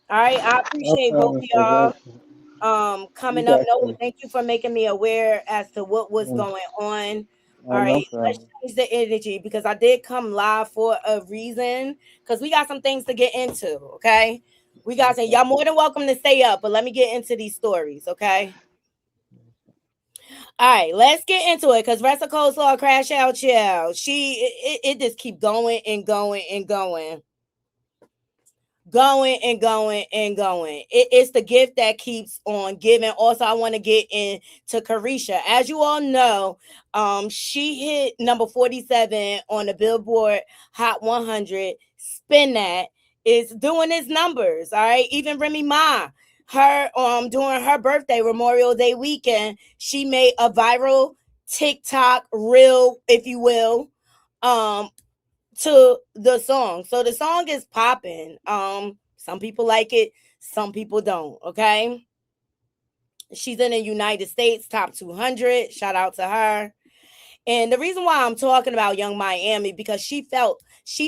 right. I No appreciate both problem of for y'all that. You coming up. got No, this. thank you for making me aware as to what was Mm. going on. All Oh, right, no let's problem. change the energy because I did come live for a reason. Because we got some things to get into. Okay, we got some. Okay. Y'all more than welcome to stay up, but let me get into these stories. Okay. All right, let's get into it because Rest of Coleslaw Crash Out Chill. It just keep going and going and going. Going and going and going. It's the gift that keeps on giving. Also, I want to get into Carisha. As you all know, she hit number 47 on the Billboard Hot 100. Spin that is doing its numbers. All right, even Remy Ma, her during her birthday, Memorial Day weekend, she made a viral TikTok reel, if you will. To the song. So the song is popping. Some people like it, some people don't. Okay. She's in the United States top 200. Shout out to her. And the reason why I'm talking about Young Miami because she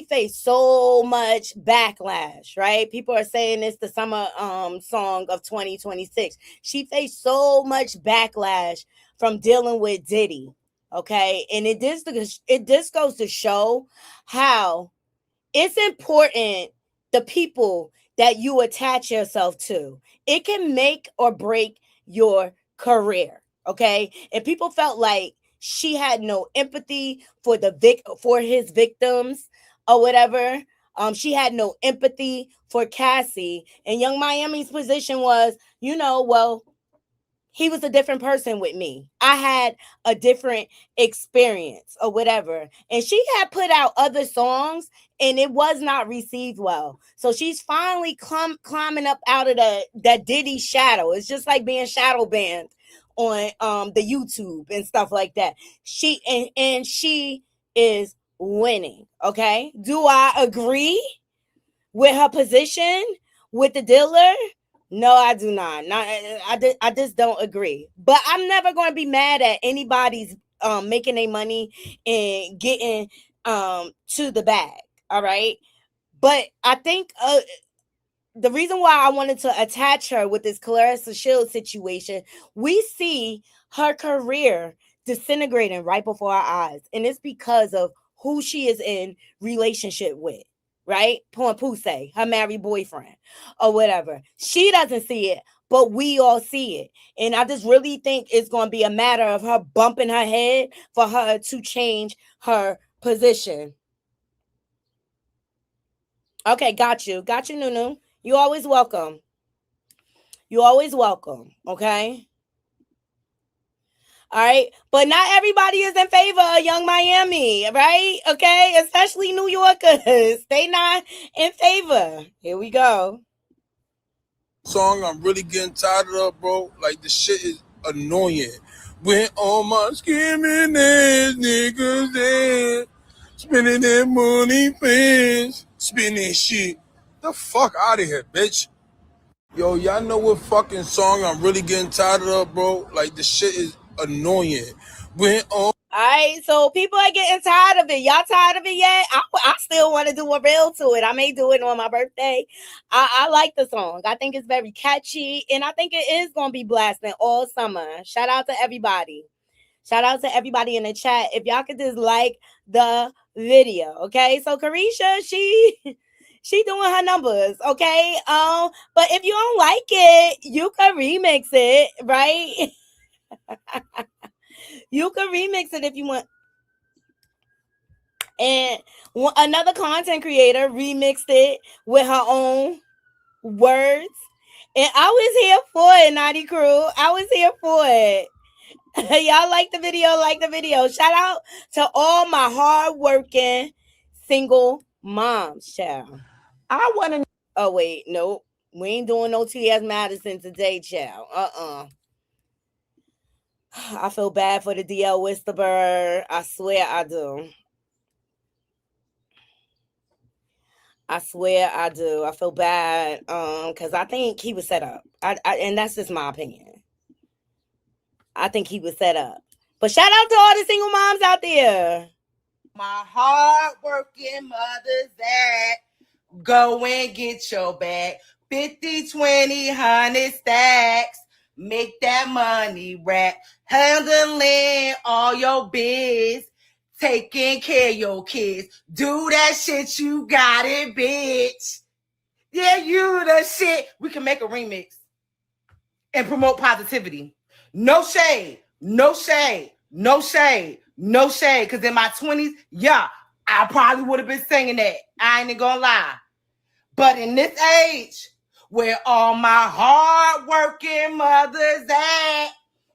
faced so much backlash, right? People are saying it's the summer song of 2026. She faced so much backlash from dealing with Diddy. Okay. And it just goes to show how it's important the people that you attach yourself to. It can make or break your career. Okay. And people felt like she had no empathy for for his victims or whatever. She had no empathy for Cassie. And Young Miami's position was, well, he was a different person with me. I had a different experience or whatever. And she had put out other songs and it was not received well. So she's finally climbing up out of that Diddy shadow. It's just like being shadow banned on the YouTube and stuff like that. She is winning. Okay. Do I agree with her position with the dealer? No, I do not. Not I just don't agree. But I'm never going to be mad at anybody's making their money and getting to the bag. All right. But I think the reason why I wanted to attach her with this Clarissa Shields situation, we see her career disintegrating right before our eyes. And it's because of who she is in relationship with, right? Puse, her married boyfriend or whatever. She doesn't see it, but we all see it. And I just really think it's going to be a matter of her bumping her head for her to change her position. Okay, got you. Got you, Nunu. You always welcome. You always welcome. Okay. All right. But not everybody is in favor of Young Miami, right? Okay. Especially New Yorkers. They not in favor. Here we go. Song I'm really getting tired of, bro. Like the shit is annoying. When all my skimming ass niggas there, spending their money fast, spending shit. The fuck out of here, bitch. Yo, y'all know what fucking song I'm really getting tired of, bro? Like the shit is annoying. Went on. All right, so people are getting tired of it. Y'all tired of it yet? I still want to do a reel to it. I may do it on my birthday. I like the song. I think it's very catchy, and I think it is going to be blasting all summer. Shout out to everybody. Shout out to everybody in the chat. If y'all could just like the video, okay? So Carisha, she doing her numbers, okay? But if you don't like it, you can remix it, right? You can remix it if you want. And another content creator remixed it with her own words. And I was here for it, Naughty Crew. I was here for it. Y'all like the video? Like the video. Shout out to all my hardworking single moms, child. I want to. Oh, wait. Nope. We ain't doing no T.S. Madison today, child. I feel bad for the DL Whisperer. I swear I do. I swear I do. I feel bad because I think he was set up. And that's just my opinion. I think he was set up. But shout out to all the single moms out there. My hard-working mothers that go and get your bag. 50, 20, 100 stacks. Make that money rack. Handling all your biz. Taking care of your kids. Do that shit, you got it, bitch. Yeah, you the shit. We can make a remix and promote positivity. No shade, no shade, no shade, no shade. Because in my 20s, yeah, I probably would have been singing that. I ain't gonna lie. But in this age, where all my hard-working mothers at,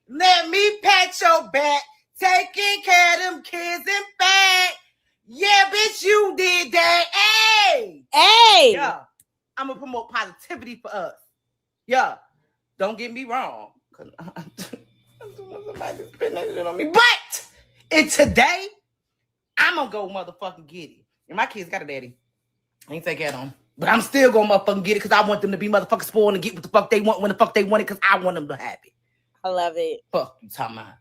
let me pat your back. Taking care of them kids in fact. Yeah, bitch, you did that. Hey! Hey! Yeah. I'm going to promote positivity for us. Yeah. Don't get me wrong. But in today, I'm going to go motherfucking get it. And my kids got a daddy. I ain't take care of them. But I'm still going to motherfucking get it because I want them to be motherfucking spoiled and get what the fuck they want when the fuck they want it because I want them to have it. I love it. Fuck you talking about.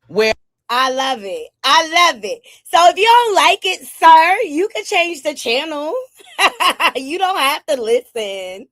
Where I love it. I love it. So if you don't like it, sir, you can change the channel. You don't have to listen.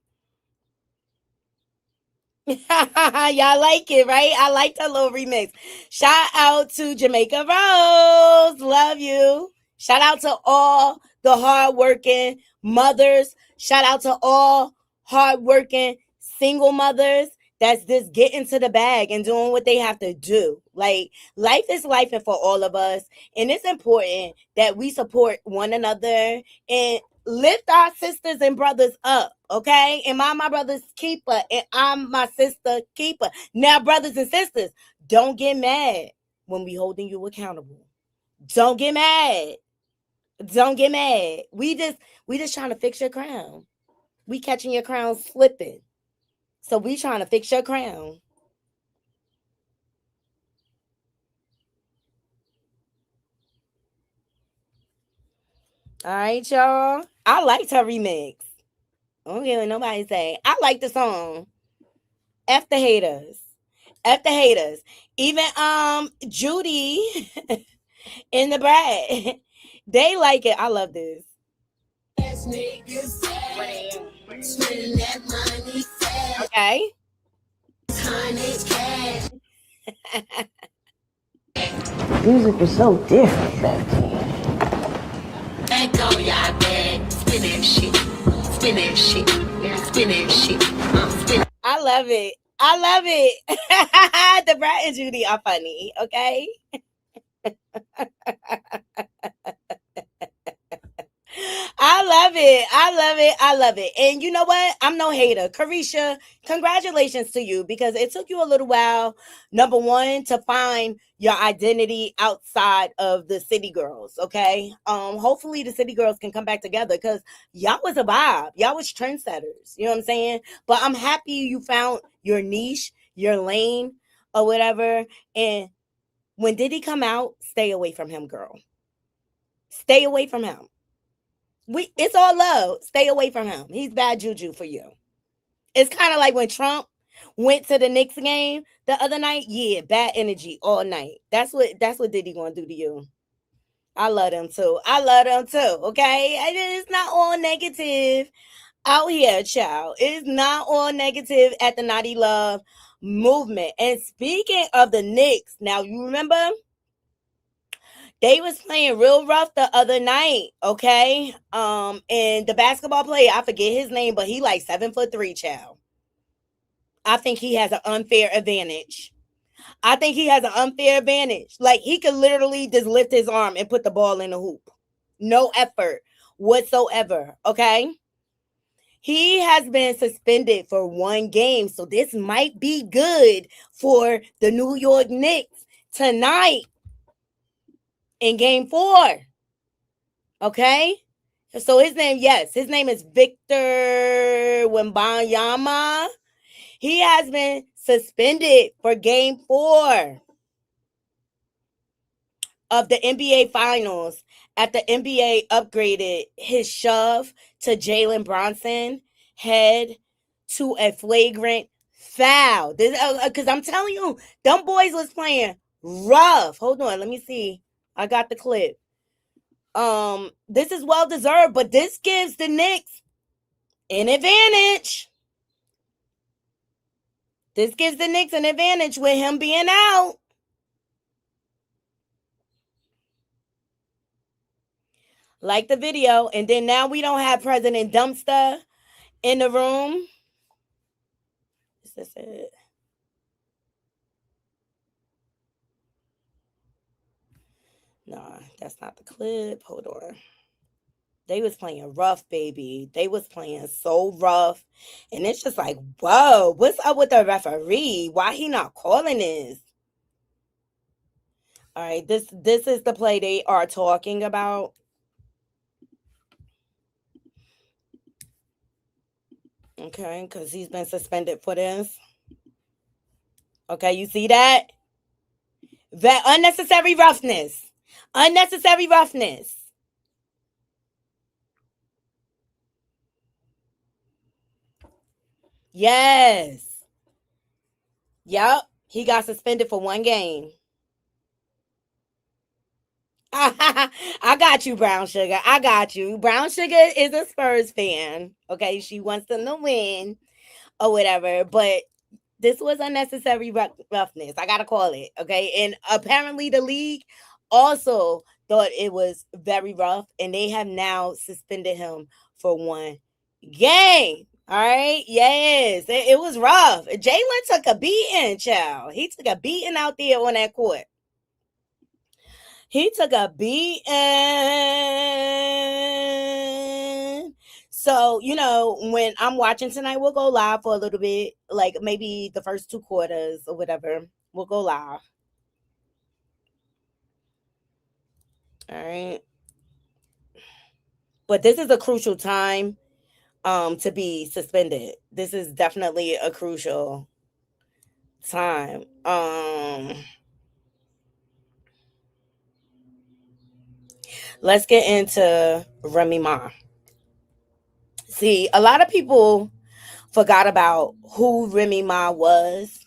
Y'all like it, right? I like that little remix. Shout out to Jamaica Rose. Love you. Shout out to all the hardworking mothers. Shout out to all hardworking single mothers that's just getting to the bag and doing what they have to do. Like, life is life and for all of us. And it's important that we support one another and lift our sisters and brothers up, okay? And my brother's keeper, and I'm my sister keeper. Now, brothers and sisters, don't get mad when we holding you accountable. Don't get mad. Don't get mad. We just trying to fix your crown. We catching your crown slipping. So we trying to fix your crown. All right, y'all. I liked her remix. I don't hear nobody say. I like the song. F the haters. F the haters. Even Judy in the Brat. They like it. I love this. Okay. Music was so different back then. I love it. I love it. The Brat and Judy are funny, okay? I love it. I love it. I love it. And you know what? I'm no hater. Carisha, congratulations to you because it took you a little while, number one, to find your identity outside of the City Girls, okay? Hopefully the City Girls can come back together because y'all was a vibe. Y'all was trendsetters. You know what I'm saying? But I'm happy you found your niche, your lane, or whatever. And when Diddy come out, stay away from him, girl. Stay away from him. It's all love. Stay away from him. He's bad juju for you. It's kind of like when Trump went to the Knicks game the other night. Yeah, bad energy all night. That's what Diddy gonna do to you. I love them too. I love them too. Okay, it's not all negative out here, child. It's not all negative at the Naughty Love movement. And speaking of the Knicks, now you remember they was playing real rough the other night, okay? And the basketball player, I forget his name, but he like 7'3", child. I think he has an unfair advantage. I think he has an unfair advantage. Like he could literally just lift his arm and put the ball in the hoop. No effort whatsoever. Okay. He has been suspended for 1 game. So this might be good for the New York Knicks tonight in game 4. Okay. So his name is Victor Wembanyama. He has been suspended for game 4 of the NBA Finals after NBA upgraded his shove to Jalen Brunson head to a flagrant foul. Because I'm telling you, them boys was playing rough. Hold on, let me see. I got the clip. This is well deserved, but this gives the Knicks an advantage. This gives the Knicks an advantage with him being out. Like the video. And then now we don't have President Dumpster in the room. Is this it? Nah, that's not the clip. Hold on. They was playing rough, baby. They was playing so rough. And it's just like, whoa, what's up with the referee? Why he not calling this? All right, this is the play they are talking about. Okay, because he's been suspended for this. Okay, you see that? That unnecessary roughness. Unnecessary roughness. Yes. Yep. He got suspended for 1 game. I got you, Brown Sugar. I got you. Brown Sugar is a Spurs fan. Okay, she wants them to win or whatever. But this was unnecessary roughness. I gotta call it. Okay, and apparently the league also thought it was very rough, and they have now suspended him for 1 game. All right, yes, it was rough. Jalen took a beating, child. He took a beating out there on that court. He took a beating. So, when I'm watching tonight, we'll go live for a little bit, like maybe the first 2 quarters or whatever. We'll go live. All right. But this is a crucial time to be suspended. This is definitely a crucial time. Let's get into Remy Ma. See, a lot of people forgot about who Remy Ma was.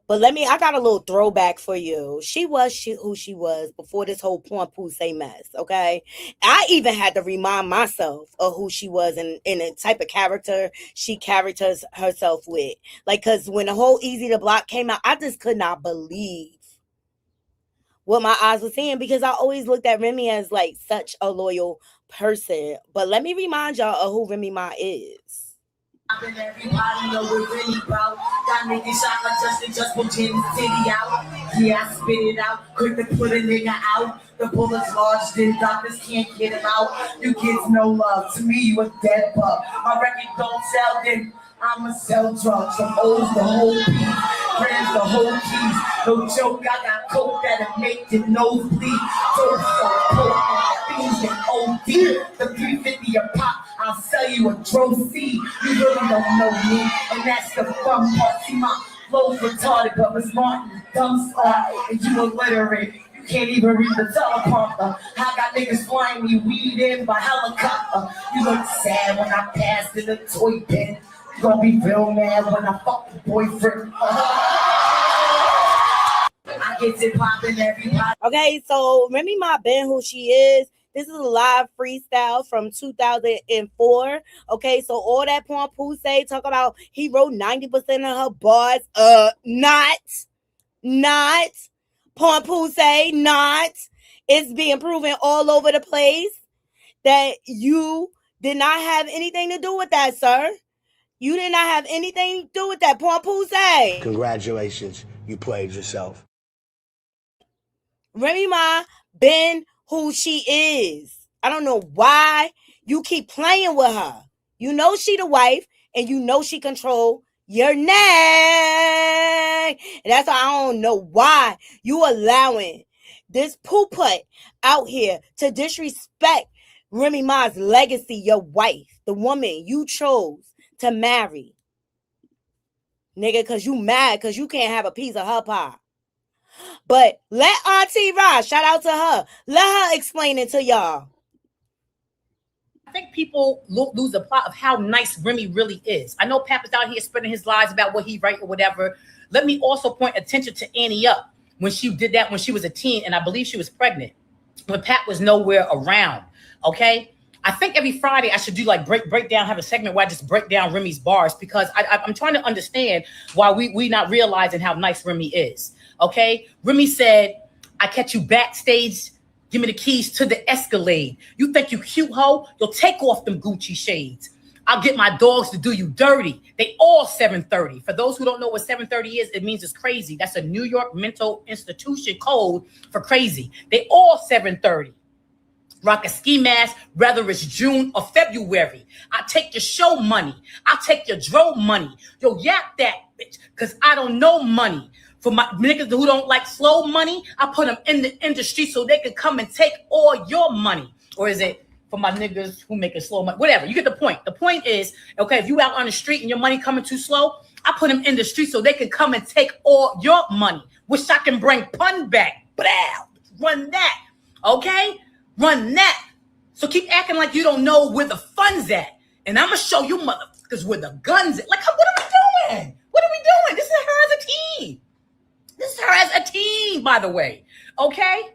But I got a little throwback for you. She was who she was before this whole porn say mess, okay? I even had to remind myself of who she was and the type of character she carried herself with. Like, because when the whole Easy to Block came out, I just could not believe what my eyes were seeing, because I always looked at Remy as like such a loyal person. But let me remind y'all of who Remy Ma is. Everybody know what really about. Got niggas shot like Justin just put Jim's city out. Yeah, I spit it out, quick to put a nigga out. The bullets lodged in, doctors can't get him out. You kids no love, to me you a dead bug. My record don't sell, then I'ma sell drugs. From O's the whole piece, brands the whole keys. No joke, I got coke that'll make your nose bleed. So coke, beans and OD. The 350 a pop, I'll sell you a trophy. You really don't know me, and that's the fun part. See, my flow's retarded, but Miss Martin dumb smart, and you illiterate. You Can't even read the teleprompter. I got niggas flying me weed in by helicopter. You look sad when I passed in the toy bin. You gonna be real mad when I fuck your boyfriend. I get it poppin' everybody. Okay, so Remy Ma been who she is. This is a live freestyle from 2004. Okay, so all that Porn Pooh say talk about he wrote 90% of her bars. Not. Porn Pooh say not. It's being proven all over the place that you did not have anything to do with that, sir. You did not have anything to do with that. Porn Pooh say. Congratulations, you played yourself. Remy Ma been who she is. I don't know why you keep playing with her. You know she the wife, and you know she control your neck. And that's why I don't know why you allowing this poo-put out here to disrespect Remy Ma's legacy, your wife, the woman you chose to marry. Nigga, because you mad because you can't have a piece of her pie. But let Auntie Ross, shout out to her, let her explain it to y'all. I think people lose the plot of how nice Remy really is. I know Pap is out here spreading his lies about what he write or whatever. Let me also point attention to Annie Up when she did that when she was a teen, and I believe she was pregnant when Pat was nowhere around. Okay, I think every Friday I should do like break down, have a segment where I just break down Remy's bars because I'm trying to understand why we not realizing how nice Remy is. Okay, Remy said, "I catch you backstage. Give me the keys to the Escalade. You think you cute, ho? You'll take off them Gucci shades. I'll get my dogs to do you dirty. They all 730. For those who don't know what 730 is, it means it's crazy. That's a New York mental institution code for crazy. They all 730. Rock a ski mask, whether it's June or February. I take your show money. I'll take your dro money. Yo, yap that bitch, because I don't know money. For my niggas who don't like slow money, I put them in the industry so they can come and take all your money. Or is it for my niggas who make it slow money? Whatever, you get the point. The point is, okay, if you out on the street and your money coming too slow, I put them in the street so they can come and take all your money. Wish I can bring pun back. Blah, run that, okay? Run that. So keep acting like you don't know where the fun's at. And I'm going to show you motherfuckers where the gun's at. Like, what are we doing? What are we doing? This is her as a teen. This is her as a teen, by the way. Okay?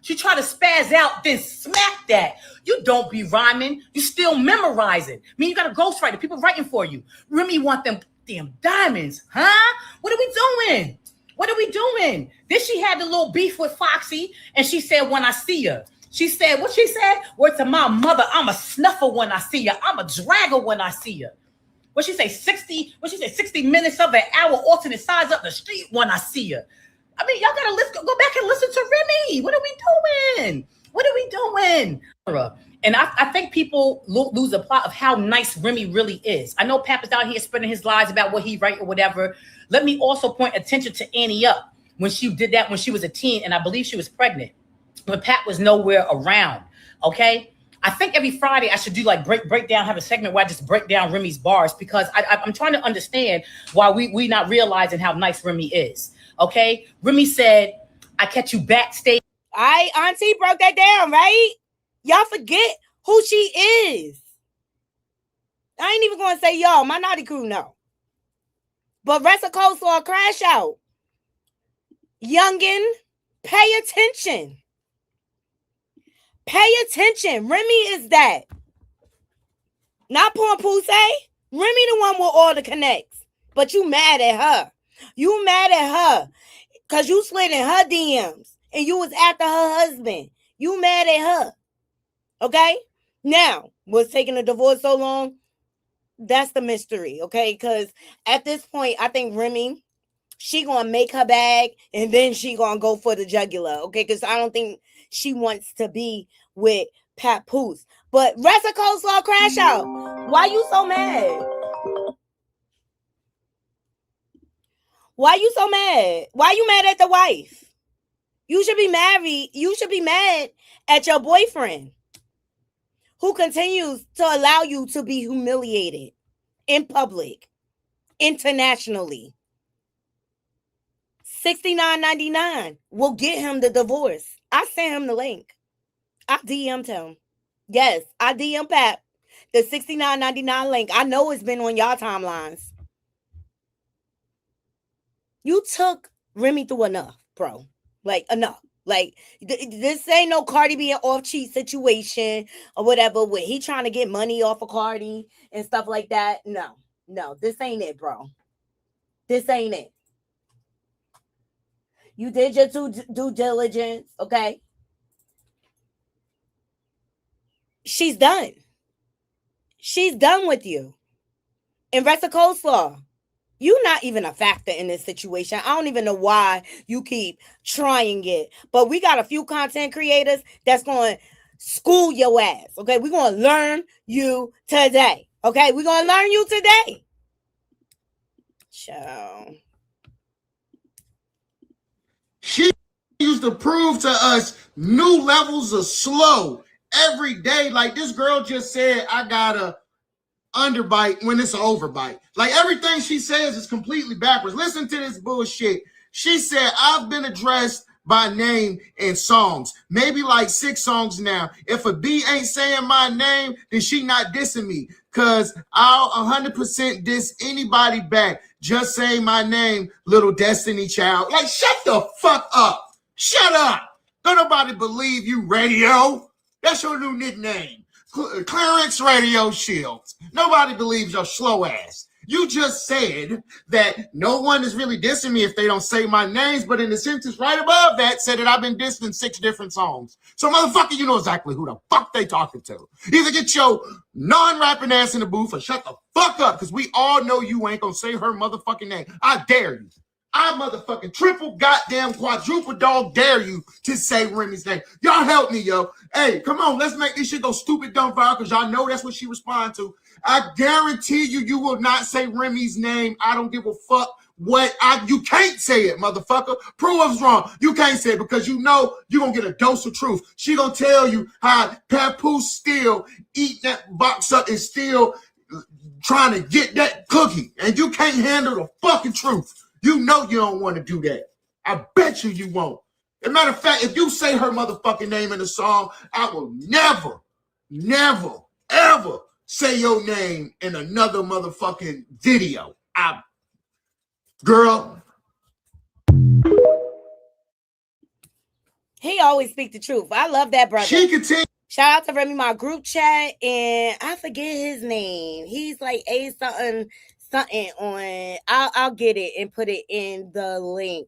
She tried to spaz out, then smack that. You don't be rhyming. You still memorizing. I mean, you got a ghostwriter. People writing for you. Remy want them damn diamonds. Huh? What are we doing? What are we doing? Then she had the little beef with Foxy, and she said, when I see her. She said, what she said? Word to my mother, I'm a snuffer when I see her. I'm a dragger when I see her. What she say, 60 minutes of an hour, alternate sides up the street when I see her. I mean, y'all gotta go back and listen to Remy. What are we doing? What are we doing? And I think people lose the plot of how nice Remy really is. I know Pap is out here spreading his lies about what he write or whatever. Let me also point attention to Annie Up when she did that when she was a teen, and I believe she was pregnant when Pat was nowhere around. Okay. I think every Friday I should do like break down, have a segment where I just break down Remy's bars because I'm trying to understand why we not realizing how nice Remy is. Okay, Remy said, "I catch you backstage." All right, Auntie broke that down, right? Y'all forget who she is. I ain't even gonna say y'all. My naughty crew know. But rest of coleslaw crash out. Youngin, pay attention. Pay attention. Remy is that. Not Porn Pooh say. Remy the one with all the connects. But you mad at her. You mad at her. Because you slid in her DMs. And you was after her husband. You mad at her. Okay? Now, what's taking a divorce so long? That's the mystery. Okay? Because at this point, I think Remy, she gonna make her bag. And then she gonna go for the jugular. Okay? Because I don't think she wants to be with Pat Poos. But rest of coleslaw crash out. Why you so mad? Why you so mad? Why you mad at the wife? You should be married. You should be mad at your boyfriend who continues to allow you to be humiliated in public, internationally, $69.99 will get him the divorce. I sent him the link. I DM'd him. Yes, I DM Pap the $69.99 link. I know it's been on y'all timelines. You took Remy through enough, bro. Like, enough. Like, this ain't no Cardi being off cheat situation or whatever where he trying to get money off of Cardi and stuff like that. No, this ain't it, bro. This ain't it. You did your due diligence, okay? She's done. She's done with you. And rest of coleslaw, you're not even a factor in this situation. I don't even know why you keep trying it. But we got a few content creators that's going to school your ass. Okay, we're going to learn you today. Okay, we're going to learn you today. Ciao. She used to prove to us new levels of slow every day. Like this girl just said, I got a underbite when it's an overbite. Like everything she says is completely backwards. Listen to this bullshit. She said, I've been addressed by name in songs, maybe like 6 songs now. If a B ain't saying my name, then she not dissing me, because I'll 100% diss anybody back. Just say my name, little Destiny Child. Like, shut the fuck up. Shut up. Don't nobody believe you, Radio. That's your new nickname. Clarence Radio Shields. Nobody believes your slow ass. You just said that no one is really dissing me if they don't say my names, but in the sentence right above that said that I've been dissed in 6 different songs. So motherfucker, you know exactly who the fuck they talking to. Either get your non-rapping ass in the booth or shut the fuck up, because we all know you ain't gonna say her motherfucking name. I dare you. I motherfucking triple goddamn quadruple dog dare you to say Remy's name. Y'all help me, yo. Hey, come on, let's make this shit go stupid dumb viral, because y'all know that's what she respond to. I guarantee you will not say Remy's name. I don't give a fuck what you can't say it, motherfucker. Prove us wrong. You can't say it because you know you're gonna get a dose of truth. She gonna tell you how Papoose still eat that box up and still trying to get that cookie, and you can't handle the fucking truth. You know you don't want to do that. I bet you won't. As a matter of fact, if you say her motherfucking name in the song, I will never, ever say your name in another motherfucking video. Girl. He always speak the truth. I love that brother. She continued. Shout out to Remy, my group chat, and I forget his name. He's like a something on. I'll get it and put it in the link.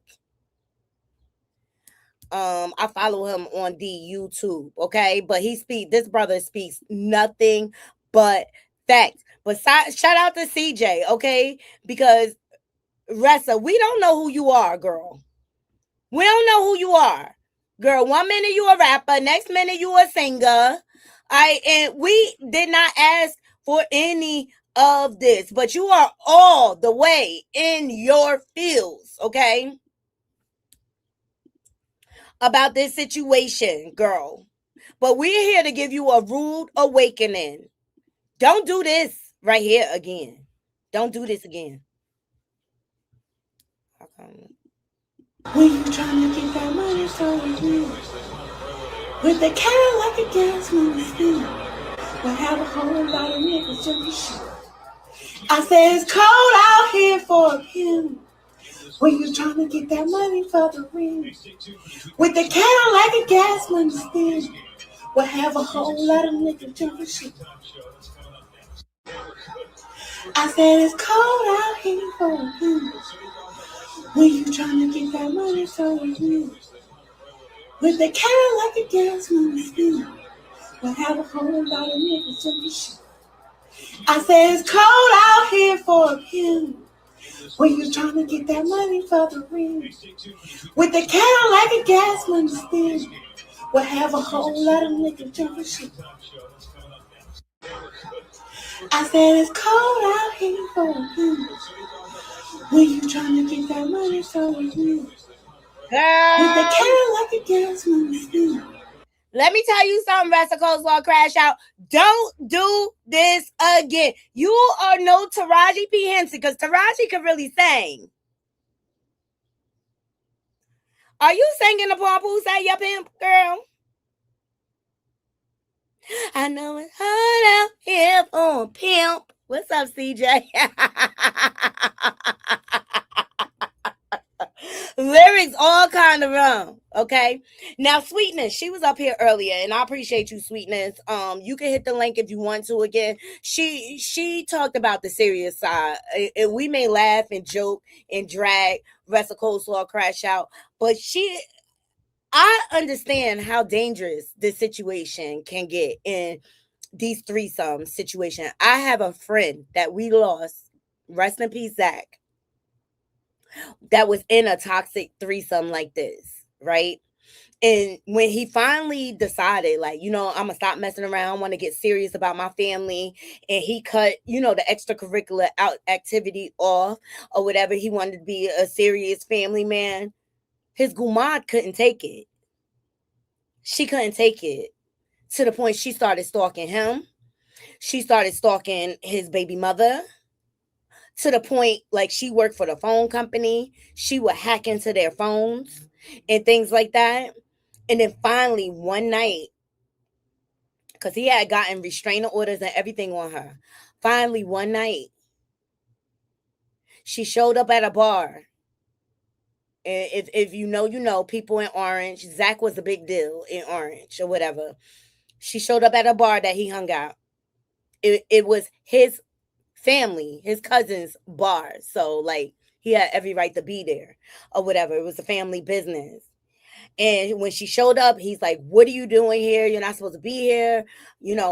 I follow him on the YouTube, okay? But this brother speaks nothing but facts. But shout out to CJ, okay? Because Ressa, we don't know who you are, girl. We don't know who you are. Girl, 1 minute you a rapper, next minute you a singer. And we did not ask for any of this, but you are all the way in your fields, okay? About this situation, girl. But we're here to give you a rude awakening. Don't do this right here again. Don't do this again. When you trying to get that money so you with the Cadillac like a gas money still will have a whole lot of niggas jumping shit. I said it's cold out here for you. When you trying to get that money for the ring with the Cadillac like a gas money still will have a whole lot of niggas jumping shit. I said it's cold out here for you. When you trying to get that money for you with the Cadillac like a gas money still will have a whole lot of niggas jumping shit. I said it's cold out here for you. When you trying to get that money for the ring with the Cadillac like a gas money still will have a whole lot of niggas jumping shit. I said it's cold out here for you. When you trying to get that money for you with the Cadillac like a gas money still. Let me tell you something, Rasta Coleslaw Crash Out. Don't do this again. You are no Taraji P. Henson, because Taraji can really sing. Are you singing the Paul Poussey, your pimp girl? I know it's hard out here for a pimp. What's up, CJ? Lyrics all kind of wrong. Okay. Now, Sweetness, she was up here earlier, and I appreciate you, Sweetness. You can hit the link if you want to again. She talked about the serious side. And we may laugh and joke and drag rest of coleslaw crash out, but I understand how dangerous this situation can get in these threesome situation. I have a friend that we lost, rest in peace, Zach, that was in a toxic threesome like this, right? And when he finally decided, like, I'm gonna stop messing around, want to get serious about my family, and he cut, the extracurricular activity off or whatever, he wanted to be a serious family man. His gumad couldn't take it. She couldn't take it to the point she started stalking him. She started stalking his baby mother to the point like she worked for the phone company. She would hack into their phones and things like that. And then finally one night, because he had gotten restraining orders and everything on her, finally one night, she showed up at a bar. And if you know, people in Orange, Zach was a big deal in Orange or whatever. She showed up at a bar that he hung out. It was his family, his cousin's bar. So, like, he had every right to be there or whatever. It was a family business. And when she showed up, he's like, "What are you doing here? You're not supposed to be here.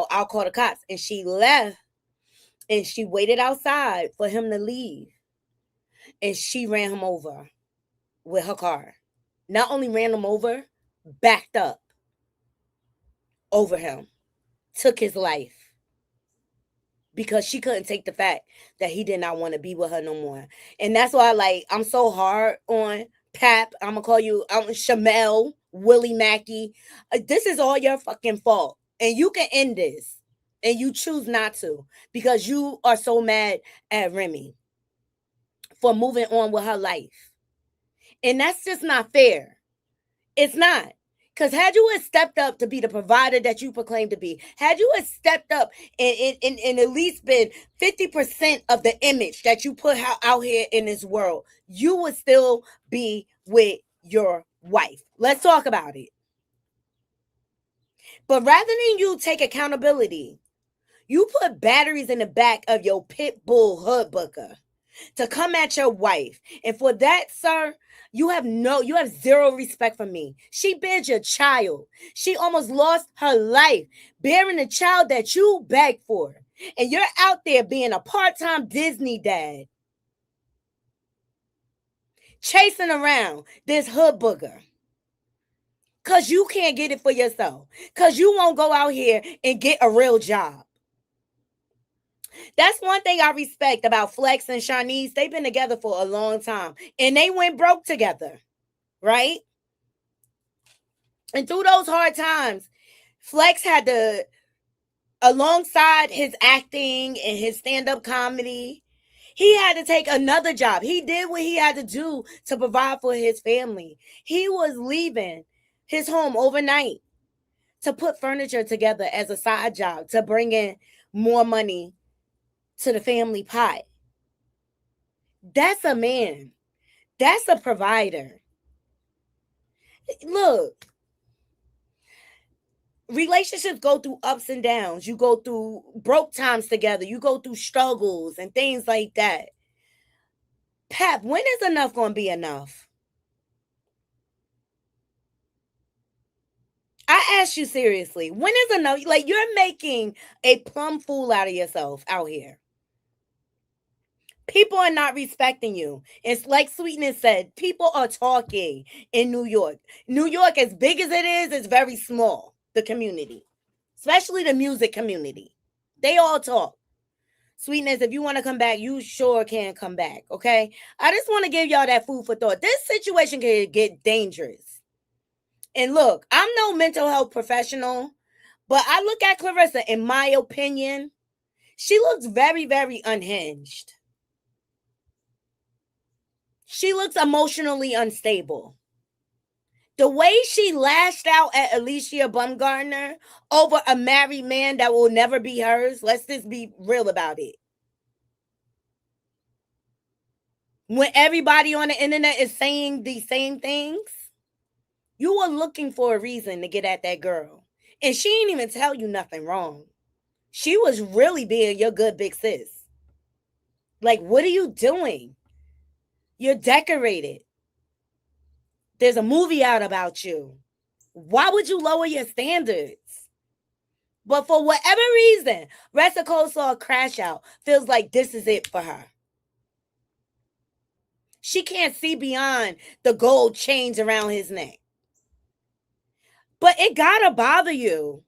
I'll call the cops." And she left and she waited outside for him to leave. And she ran him over with her car. Not only ran him over, backed up over him, took his life because she couldn't take the fact that he did not want to be with her no more. And that's why, I'm so hard on Pap. I'm going to call you Shamel, Willie Mackey. This is all your fucking fault. And you can end this. And you choose not to because you are so mad at Remy for moving on with her life. And that's just not fair. It's not. Because had you stepped up to be the provider that you proclaim to be, had you stepped up and at least been 50% of the image that you put out here in this world, you would still be with your wife. Let's talk about it. But rather than you take accountability, you put batteries in the back of your pit bull hood booker to come at your wife. And for that, sir, you have zero respect for me. She bears your child. She almost lost her life bearing a child that you begged for. And you're out there being a part-time Disney dad, chasing around this hood booger. Because you can't get it for yourself. Because you won't go out here and get a real job. That's one thing I respect about Flex and Shanice. They've been together for a long time. And they went broke together. Right? And through those hard times, Flex had to, alongside his acting and his stand-up comedy, he had to take another job. He did what he had to do to provide for his family. He was leaving his home overnight to put furniture together as a side job to bring in more money to the family pot. That's a man. That's a provider. Look, relationships go through ups and downs. You go through broke times together. You go through struggles and things like that. Pap, when is enough going to be enough? I ask you seriously, when is enough? Like, you're making a plum fool out of yourself out here. People are not respecting you. It's like Sweetness said, people are talking in New York. New York, as big as it is very small, the community, especially the music community. They all talk. Sweetness, if you want to come back, you sure can come back, okay? I just want to give y'all that food for thought. This situation can get dangerous. And look, I'm no mental health professional, but I look at Clarissa, in my opinion, she looks very, very unhinged. She looks emotionally unstable. The way she lashed out at Alicia Bumgarner over a married man that will never be hers, let's just be real about it. When everybody on the internet is saying these same things, you were looking for a reason to get at that girl. And she didn't even tell you nothing wrong. She was really being your good big sis. Like, what are you doing? You're decorated. There's a movie out about you. Why would you lower your standards? But for whatever reason, Rest of Cold saw a crash out. Feels like this is it for her. She can't see beyond the gold chains around his neck. But it gotta bother you.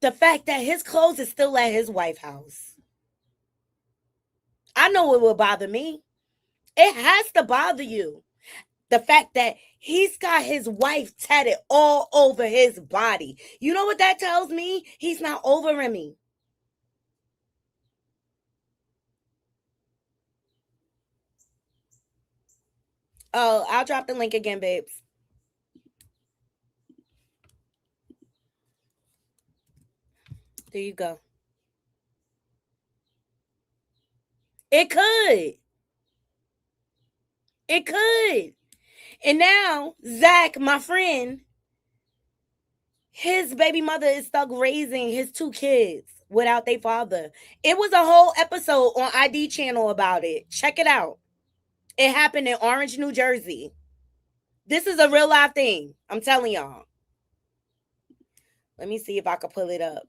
The fact that his clothes is still at his wife's house. I know it will bother me. It has to bother you. The fact that he's got his wife tatted all over his body. You know what that tells me? He's not over Remy. Oh, I'll drop the link again, babes. There you go. It could. It could. And now, Zach, my friend, his baby mother is stuck raising his 2 kids without their father. It was a whole episode on ID channel about it. Check it out. It happened in Orange, New Jersey. This is a real life thing. I'm telling y'all. Let me see if I can pull it up.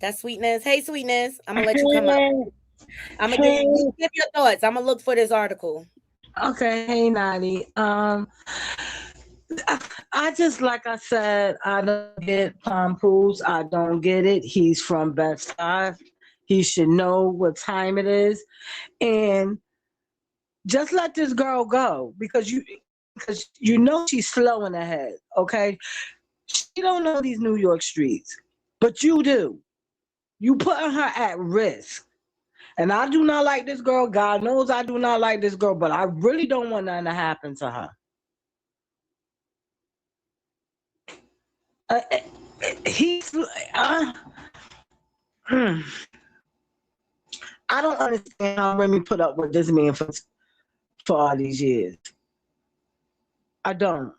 That's Sweetness. Hey, Sweetness. I'm going to let you come up. I'm going to give your thoughts. I'm going to look for this article. Okay, hey Nani. I just, like I said, I don't get Papoose. I don't get it. He's from Best 5. He should know what time it is, and just let this girl go because you know she's slow in the head. Okay, she don't know these New York streets, but you do. You putting her at risk. And I do not like this girl. God knows I do not like this girl, but I really don't want nothing to happen to her. I don't understand how Remy put up with this man for all these years. I don't.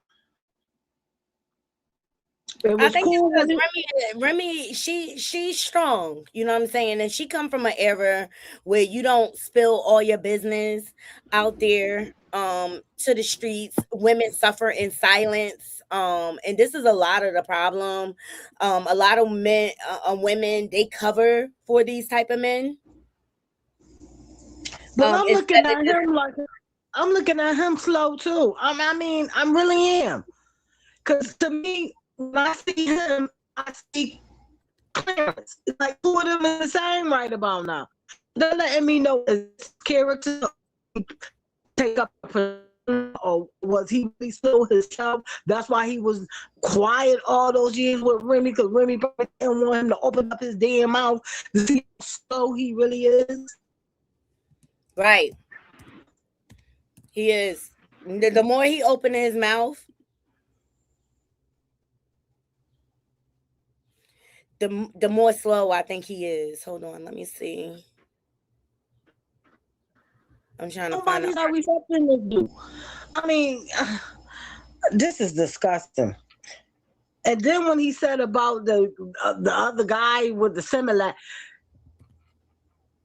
I think cool because Remy, she's strong. You know what I'm saying? And she come from an era where you don't spill all your business out there to the streets. Women suffer in silence. And this is a lot of the problem. A lot of men, women, they cover for these type of men. But I'm looking at him slow too. I mean, I really am. Because to me, when I see him, I see Clarence. It's like 2 of them in the same right about now. They're letting me know his character take up, or was he really still himself? That's why he was quiet all those years with Remy, because Remy didn't want him to open up his damn mouth to see how slow he really is. Right. He is. The more he opened his mouth, the more slow I think he is. Hold on, let me see. I'm trying to find out. I mean, this is disgusting. And then when he said about the other guy with the Smmer,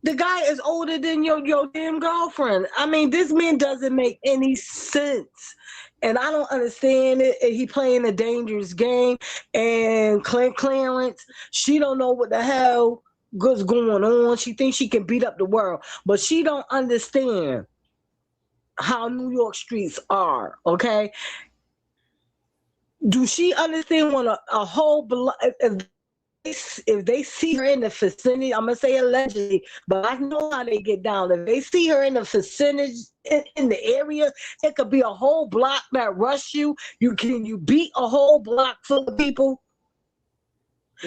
the guy is older than your damn girlfriend. I mean, this man doesn't make any sense. And I don't understand it. And he playing a dangerous game. And Clarence, she don't know what the hell is going on. She thinks she can beat up the world. But she don't understand how New York streets are, okay? Do she understand when a whole if they see her in the vicinity, I'm gonna say allegedly, but I know how they get down. If they see her in the vicinity, in the area, it could be a whole block that rush you. You beat a whole block full of people?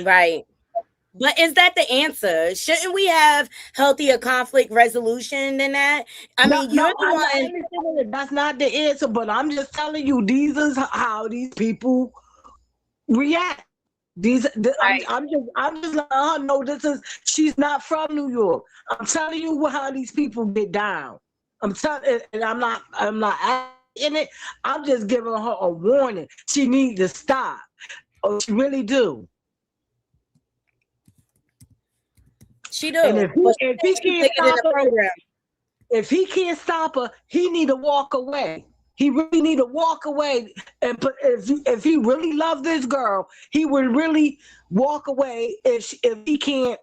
Right. But is that the answer? Shouldn't we have healthier conflict resolution than that? I No, mean, you're no, the I one. understand that that's not the answer, but I'm just telling you, these is how these people react. Right. I'm just letting her know this is she's not from New York. I'm telling you how these people get down. I'm telling, and I'm not in it. I'm just giving her a warning. She needs to stop. Oh, she really do. She And do. But she if thinks he she's can't bigger than stop the her, program. if he can't stop her, he need to walk away. He really need to walk away. And put, if he really loved this girl, he would really walk away if he can't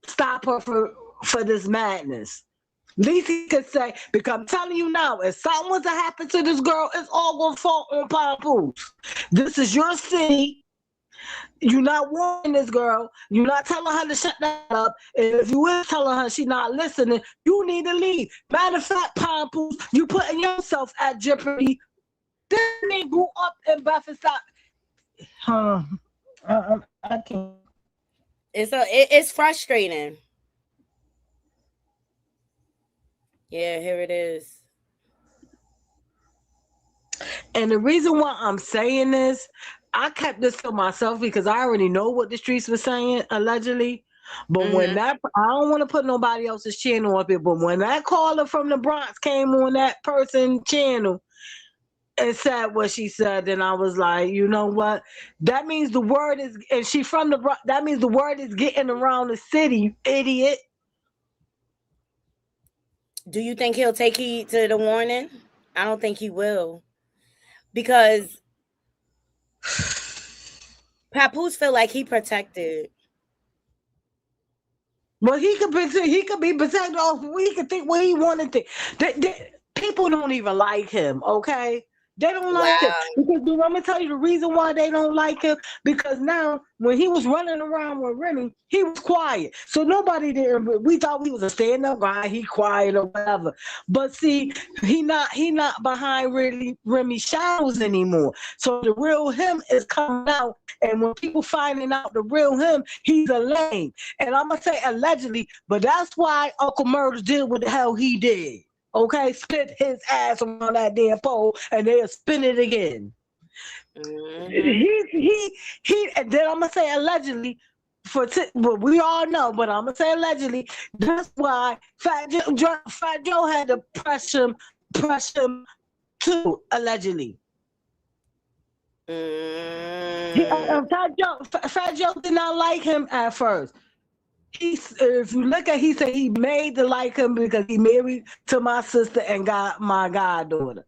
stop her for this madness. At least he could say, because I'm telling you now, if something was to happen to this girl, it's all gonna fall on Papoose. This is your city. You're not warning this girl. You're not telling her to shut that up. And if you is telling her she's not listening, you need to leave. Matter of fact, Papoose, you putting yourself at jeopardy. This man grew up in Bedford. Huh? I can't. It's frustrating. Yeah, here it is. And the reason why I'm saying this, I kept this to myself because I already know what the streets were saying, allegedly. But when Hmm. that, I don't want to put nobody else's channel up here, but when that caller from the Bronx came on that person channel and said what she said, then I was like, you know what? That means the word is, and she from the Bronx, that means the word is getting around the city, you idiot. Do you think he'll take heed to the warning? I don't think he will. Because Papoose feel like he protected. Well, he could be protected off. He could think what he wanted to. People don't even like him. Okay, they don't like him Wow. because I'm gonna tell you the reason why they don't like him. Because now, when he was running around with Remy, he was quiet, so nobody didn't. We thought he was a stand-up guy. He quiet or whatever. But see, he not behind really Remy shadows anymore. So the real him is coming out, and when people finding out the real him, he's a lame. And I'm gonna say allegedly, but that's why Uncle Murders did what the hell he did. Okay, spit his ass around that damn pole, and they'll spin it again. Hmm. He, and then I'm gonna say allegedly. Well, we all know, but I'm gonna say allegedly. That's why Fat Joe had to press him too, allegedly. Mm. Fat Joe did not like him at first. If you look at, he said he made to like him because he married to my sister and got my goddaughter.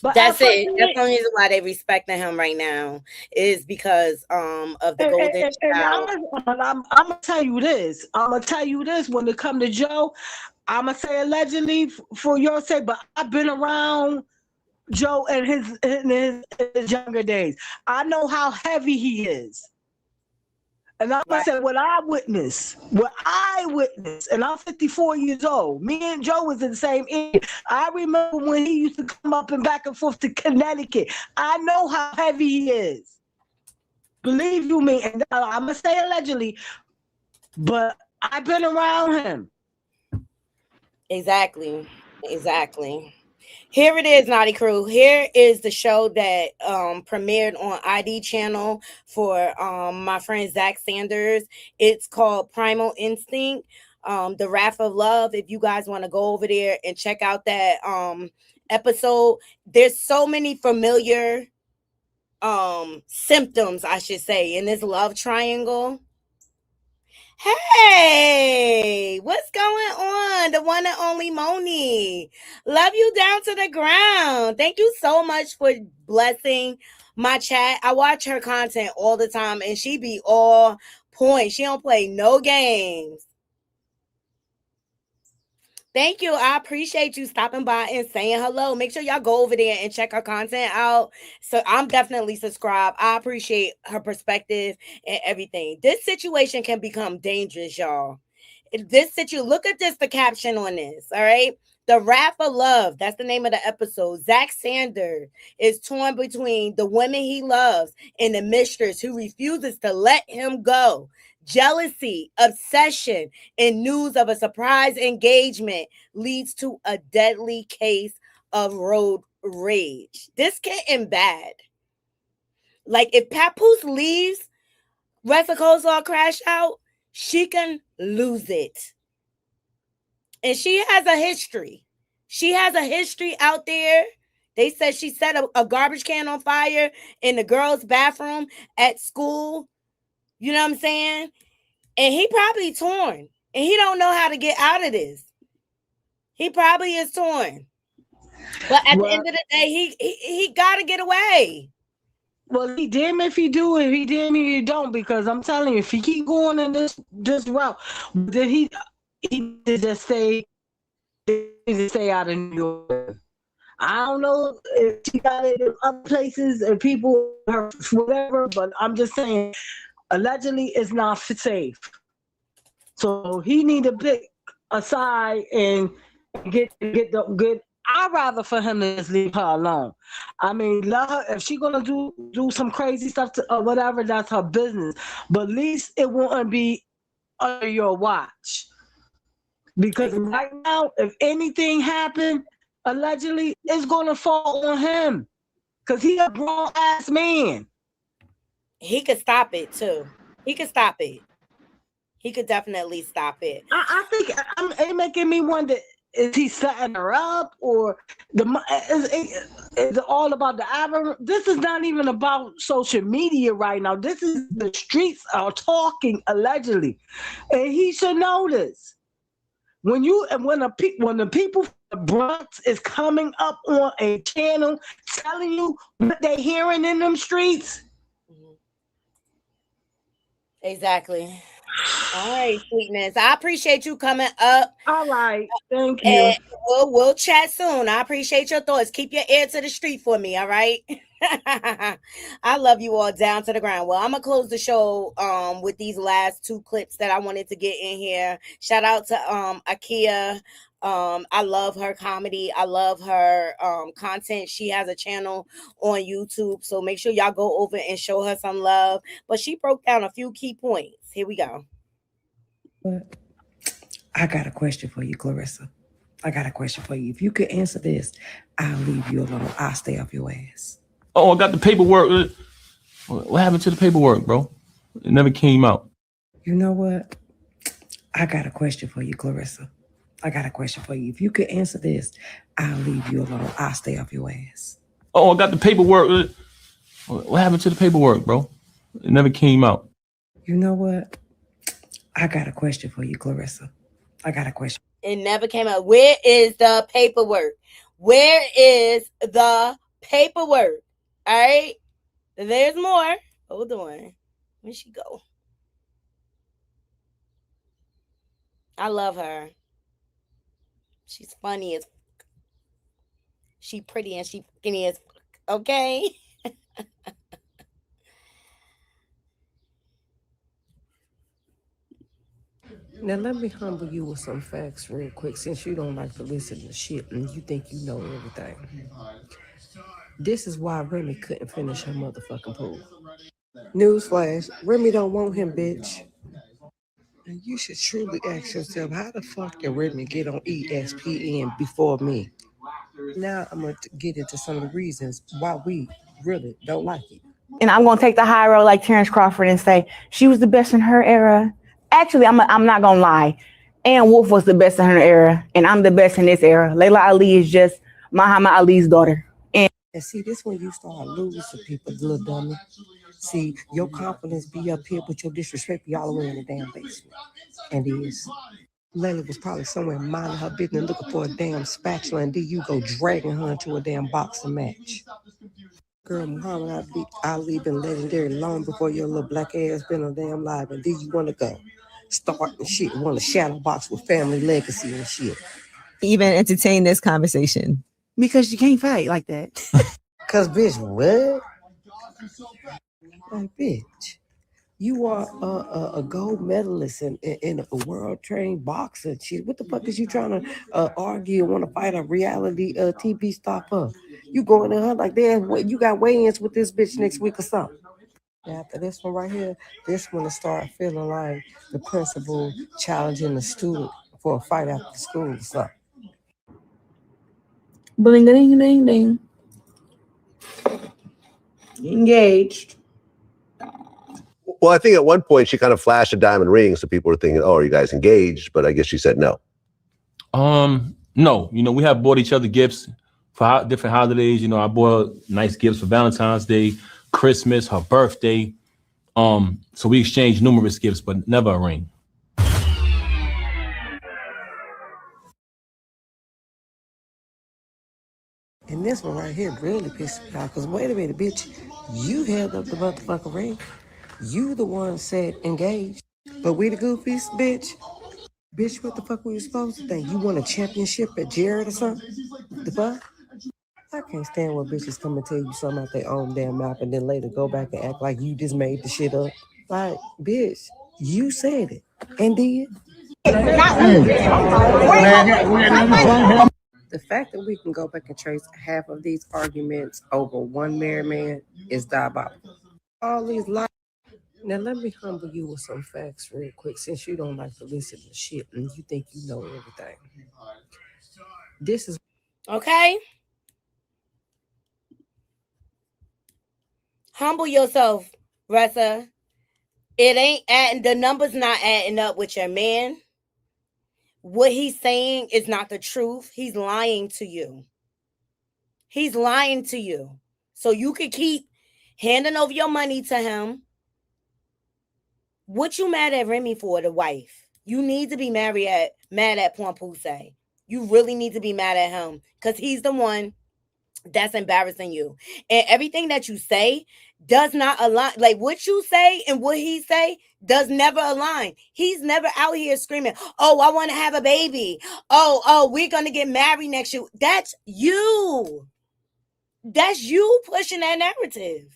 But at That's first, it. That's the only reason why they respecting him right now is because of the golden and child. I'm gonna tell you this. I'm gonna tell you this. When it come to Joe, I'm gonna say allegedly for your sake, but I've been around Joe in his younger days. I know how heavy he is. And I'm gonna Right. say what I witnessed, and I'm 54 years old. Me and Joe was in the same area. I remember when he used to come up and back and forth to Connecticut. I know how heavy he is. Believe you me, and I'm gonna say allegedly, but I've been around him. Exactly. Exactly. Here it is, Naughty Crew. Here is the show that premiered on ID channel for my friend Zach Sanders. It's called Primal Instinct, The Wrath of Love. If you guys want to go over there and check out that episode, there's so many familiar symptoms, I should say, in this love triangle. Hey, what's going on? The one and only Moni. Love you down to the ground. Thank you so much for blessing my chat. I watch her content all the time and she be all point. She don't play no games. Thank you. I appreciate you stopping by and saying hello. Make sure y'all go over there and check her content out. So I'm definitely subscribed. I appreciate her perspective and everything. This situation can become dangerous, y'all. Look at this, the caption on this, all right? The Wrath of Love, that's the name of the episode. Zach Sander is torn between the women he loves and the mistress who refuses to let him go. Jealousy, obsession, and news of a surprise engagement leads to a deadly case of road rage. This getting bad. Like, if Papoose leaves, Rest of Coleslaw crash out, she can lose it. And she has a history. She has a history out there. They said she set a garbage can on fire in the girls' bathroom at school. You know what I'm saying? And he probably torn. And he don't know how to get out of this. He probably is torn. But at the end of the day, he got to get away. Well, he damn if he do it, he damn if he don't, because I'm telling you, if he keep going in this route, then he just stay out of New York. I don't know if she got it in other places and people, whatever, but I'm just saying, allegedly, it's not safe. So he need to pick a side and get the good. I'd rather for him to just leave her alone. I mean, let her, if she gonna do some crazy stuff or whatever, that's her business. But at least it won't be under your watch. Because right now, if anything happened, allegedly, it's gonna fall on him. Because he's a grown ass man. He could stop it too. He could stop it. He could definitely stop it. I think it's making me wonder, is he setting her up, or is it all about the album? This is not even about social media right now. This is the streets are talking allegedly, and he should know this. When the people from the Bronx is coming up on a channel telling you what they hearing in them streets. Exactly. All right, sweetness. I appreciate you coming up. All right, thank you. And we'll chat soon. I appreciate your thoughts. Keep your ear to the street for me, all right? I love you all down to the ground. Well, I'm gonna close the show with these last two clips that I wanted to get in here. Shout out to Akia. I love her comedy. I love her content. She has a channel on YouTube, so make sure y'all go over and show her some love. But she broke down a few key points. Here we go. I got a question for you, Clarissa. I got a question for you. If you could answer this, I'll leave you alone. I'll stay off your ass. Oh, I got the paperwork. What happened to the paperwork, bro? It never came out. You know what? I got a question for you, Clarissa. I got a question for you. If you could answer this, I'll leave you alone. I'll stay off your ass. Oh, I got the paperwork. What happened to the paperwork, bro? It never came out. You know what? I got a question for you, Clarissa. I got a question. It never came out. Where is the paperwork? Where is the paperwork? All right. There's more. Hold on. Where'd she go? I love her. She's funny as she pretty and she skinny as okay. Now let me humble you with some facts real quick, since you don't like to listen to shit and you think you know everything. This is why Remy couldn't finish her motherfucking pool. Newsflash, Remy don't want him, bitch. And you should truly ask yourself, how the fuck did Remy get on ESPN before me? Now I'm going to get into some of the reasons why we really don't like it. And I'm going to take the high road like Terrence Crawford and say she was the best in her era. Actually, I'm not going to lie. Ann Wolf was the best in her era, and I'm the best in this era. Layla Ali is just Muhammad Ali's daughter. And see, this when you start losing people, little dummy. See, your confidence be up here, but your disrespect be all the way in the damn basement. And Layla was probably somewhere minding her business looking for a damn spatula, and then you go dragging her into a damn boxing match. Girl, Muhammad Ali been legendary long before your little black ass been a damn live, and then you want to go start and shit, want to shadow box with family legacy and shit. Even entertain this conversation. Because you can't fight like that. Cause bitch, what? Like, bitch, You are a gold medalist in a world trained boxer. Shit, what the fuck is you trying to argue and want to fight a reality TV star for? You going to her like, damn, what you got weigh-ins with this bitch next week or something? After this one right here, this one to start feeling like the principal challenging the student for a fight after school or something. Bling ding ding ding. Engaged. Well, I think at one point she kind of flashed a diamond ring, so people were thinking, "Oh, are you guys engaged?" But I guess she said no. No. We have bought each other gifts for different holidays. I bought nice gifts for Valentine's Day, Christmas, her birthday. So we exchanged numerous gifts, but never a ring. And this one right here really pissed me off. Because wait a minute, bitch. You held up the motherfucking ring. You the one said engaged. But we the goofies, bitch. Bitch, what the fuck were you supposed to think? You won a championship at Jared or something? The fuck? I can't stand when bitches come and tell you something out their own damn mouth and then later go back and act like you just made the shit up. Like, bitch, you said it and did. The fact that we can go back and trace half of these arguments over one married man is diabolical. All these lies. Now let me humble you with some facts real quick, since you don't like to listen to shit and you think you know everything. This is okay. Humble yourself, Ressa. It ain't adding, the numbers not adding up with your man. What he's saying is not the truth. He's lying to you. He's lying to you. So you could keep handing over your money to him. What you mad at Remy for, the wife? You need to be mad at Pompousse. You really need to be mad at him because he's the one that's embarrassing you. And everything that you say does not align. Like what you say and what he say does never align. He's never out here screaming, "Oh, I want to have a baby. Oh, we're going to get married next year." That's you. That's you pushing that narrative.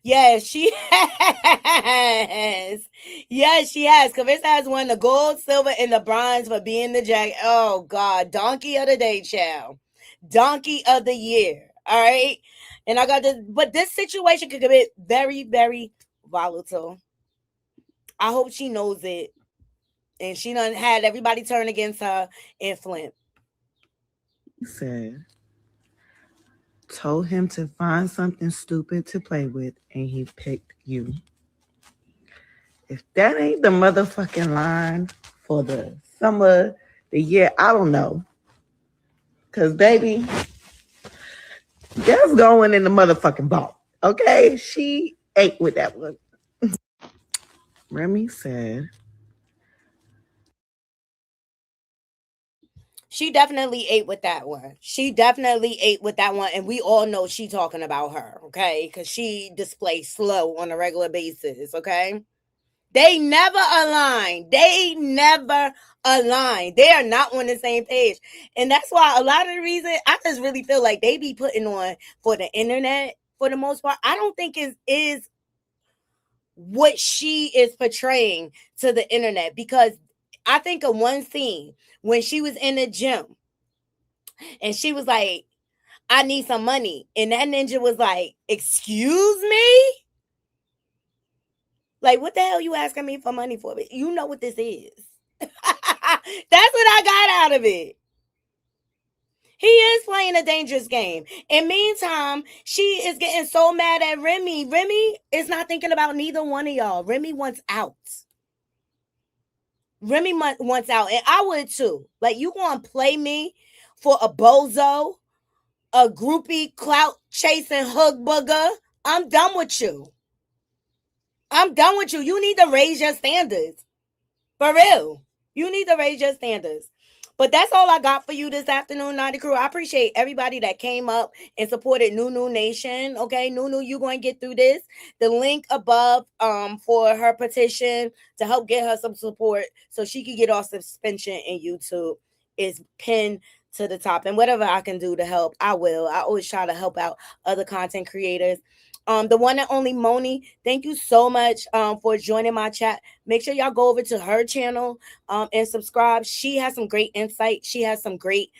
Yes, she has. Yes, she has. Carissa has won the gold, silver, and the bronze for being the jack. Oh, God. Donkey of the day, child. Donkey of the year. All right. And I got this. But this situation could get very, very volatile. I hope she knows it. And she done had everybody turn against her in Flint. Said, told him to find something stupid to play with, and he picked you. If that ain't the motherfucking line for the summer, the year, I don't know. Because, baby, that's going in the motherfucking vault. Okay? She ate with that one. Remy said, she definitely ate with that one. She definitely ate with that one. And we all know she talking about her, okay? Because she displays slow on a regular basis, okay? They never align. They never align. They are not on the same page. And that's why a lot of the reason, I just really feel like they be putting on for the internet for the most part. I don't think is what she is portraying to the internet, because I think of one scene when she was in the gym and she was like, "I need some money." And that ninja was like, "Excuse me? Like, what the hell you asking me for money for? You know what this is." That's what I got out of it. He is playing a dangerous game. In meantime, she is getting so mad at Remy. Remy is not thinking about neither one of y'all. Remy wants out. Remy wants out. And I would too. Like, you gonna play me for a bozo, a groupie, clout chasing hook booger? I'm done with you. I'm done with you. You need to raise your standards. For real. You need to raise your standards. But that's all I got for you this afternoon, Naughty Crew. I appreciate everybody that came up and supported Nunu Nation. Okay, Nunu, you going to get through this. The link above for her petition to help get her some support so she can get off suspension in YouTube is pinned to the top. And whatever I can do to help, I will. I always try to help out other content creators. The one and only Moni, thank you so much for joining my chat. Make sure y'all go over to her channel and subscribe. She has some great insight. She has some great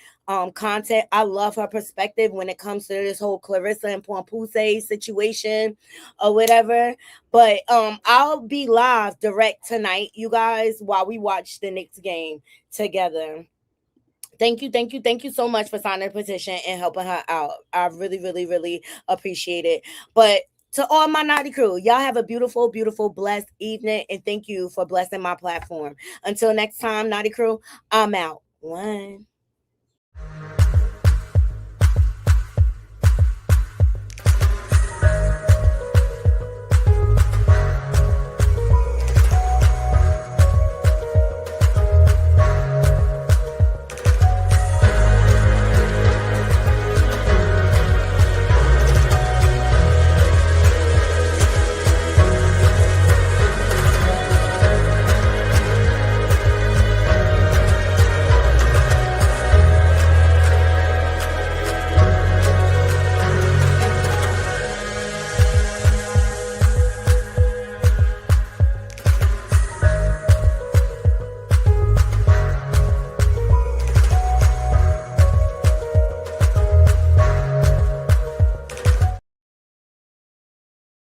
content. I love her perspective when it comes to this whole Clarissa and Pompuse situation or whatever. But I'll be live direct tonight, you guys, while we watch the Knicks game together. Thank you so much for signing the petition and helping her out. I really, really, really appreciate it. But to all my naughty crew, y'all have a beautiful, beautiful, blessed evening, and thank you for blessing my platform. Until next time, naughty crew, I'm out. One.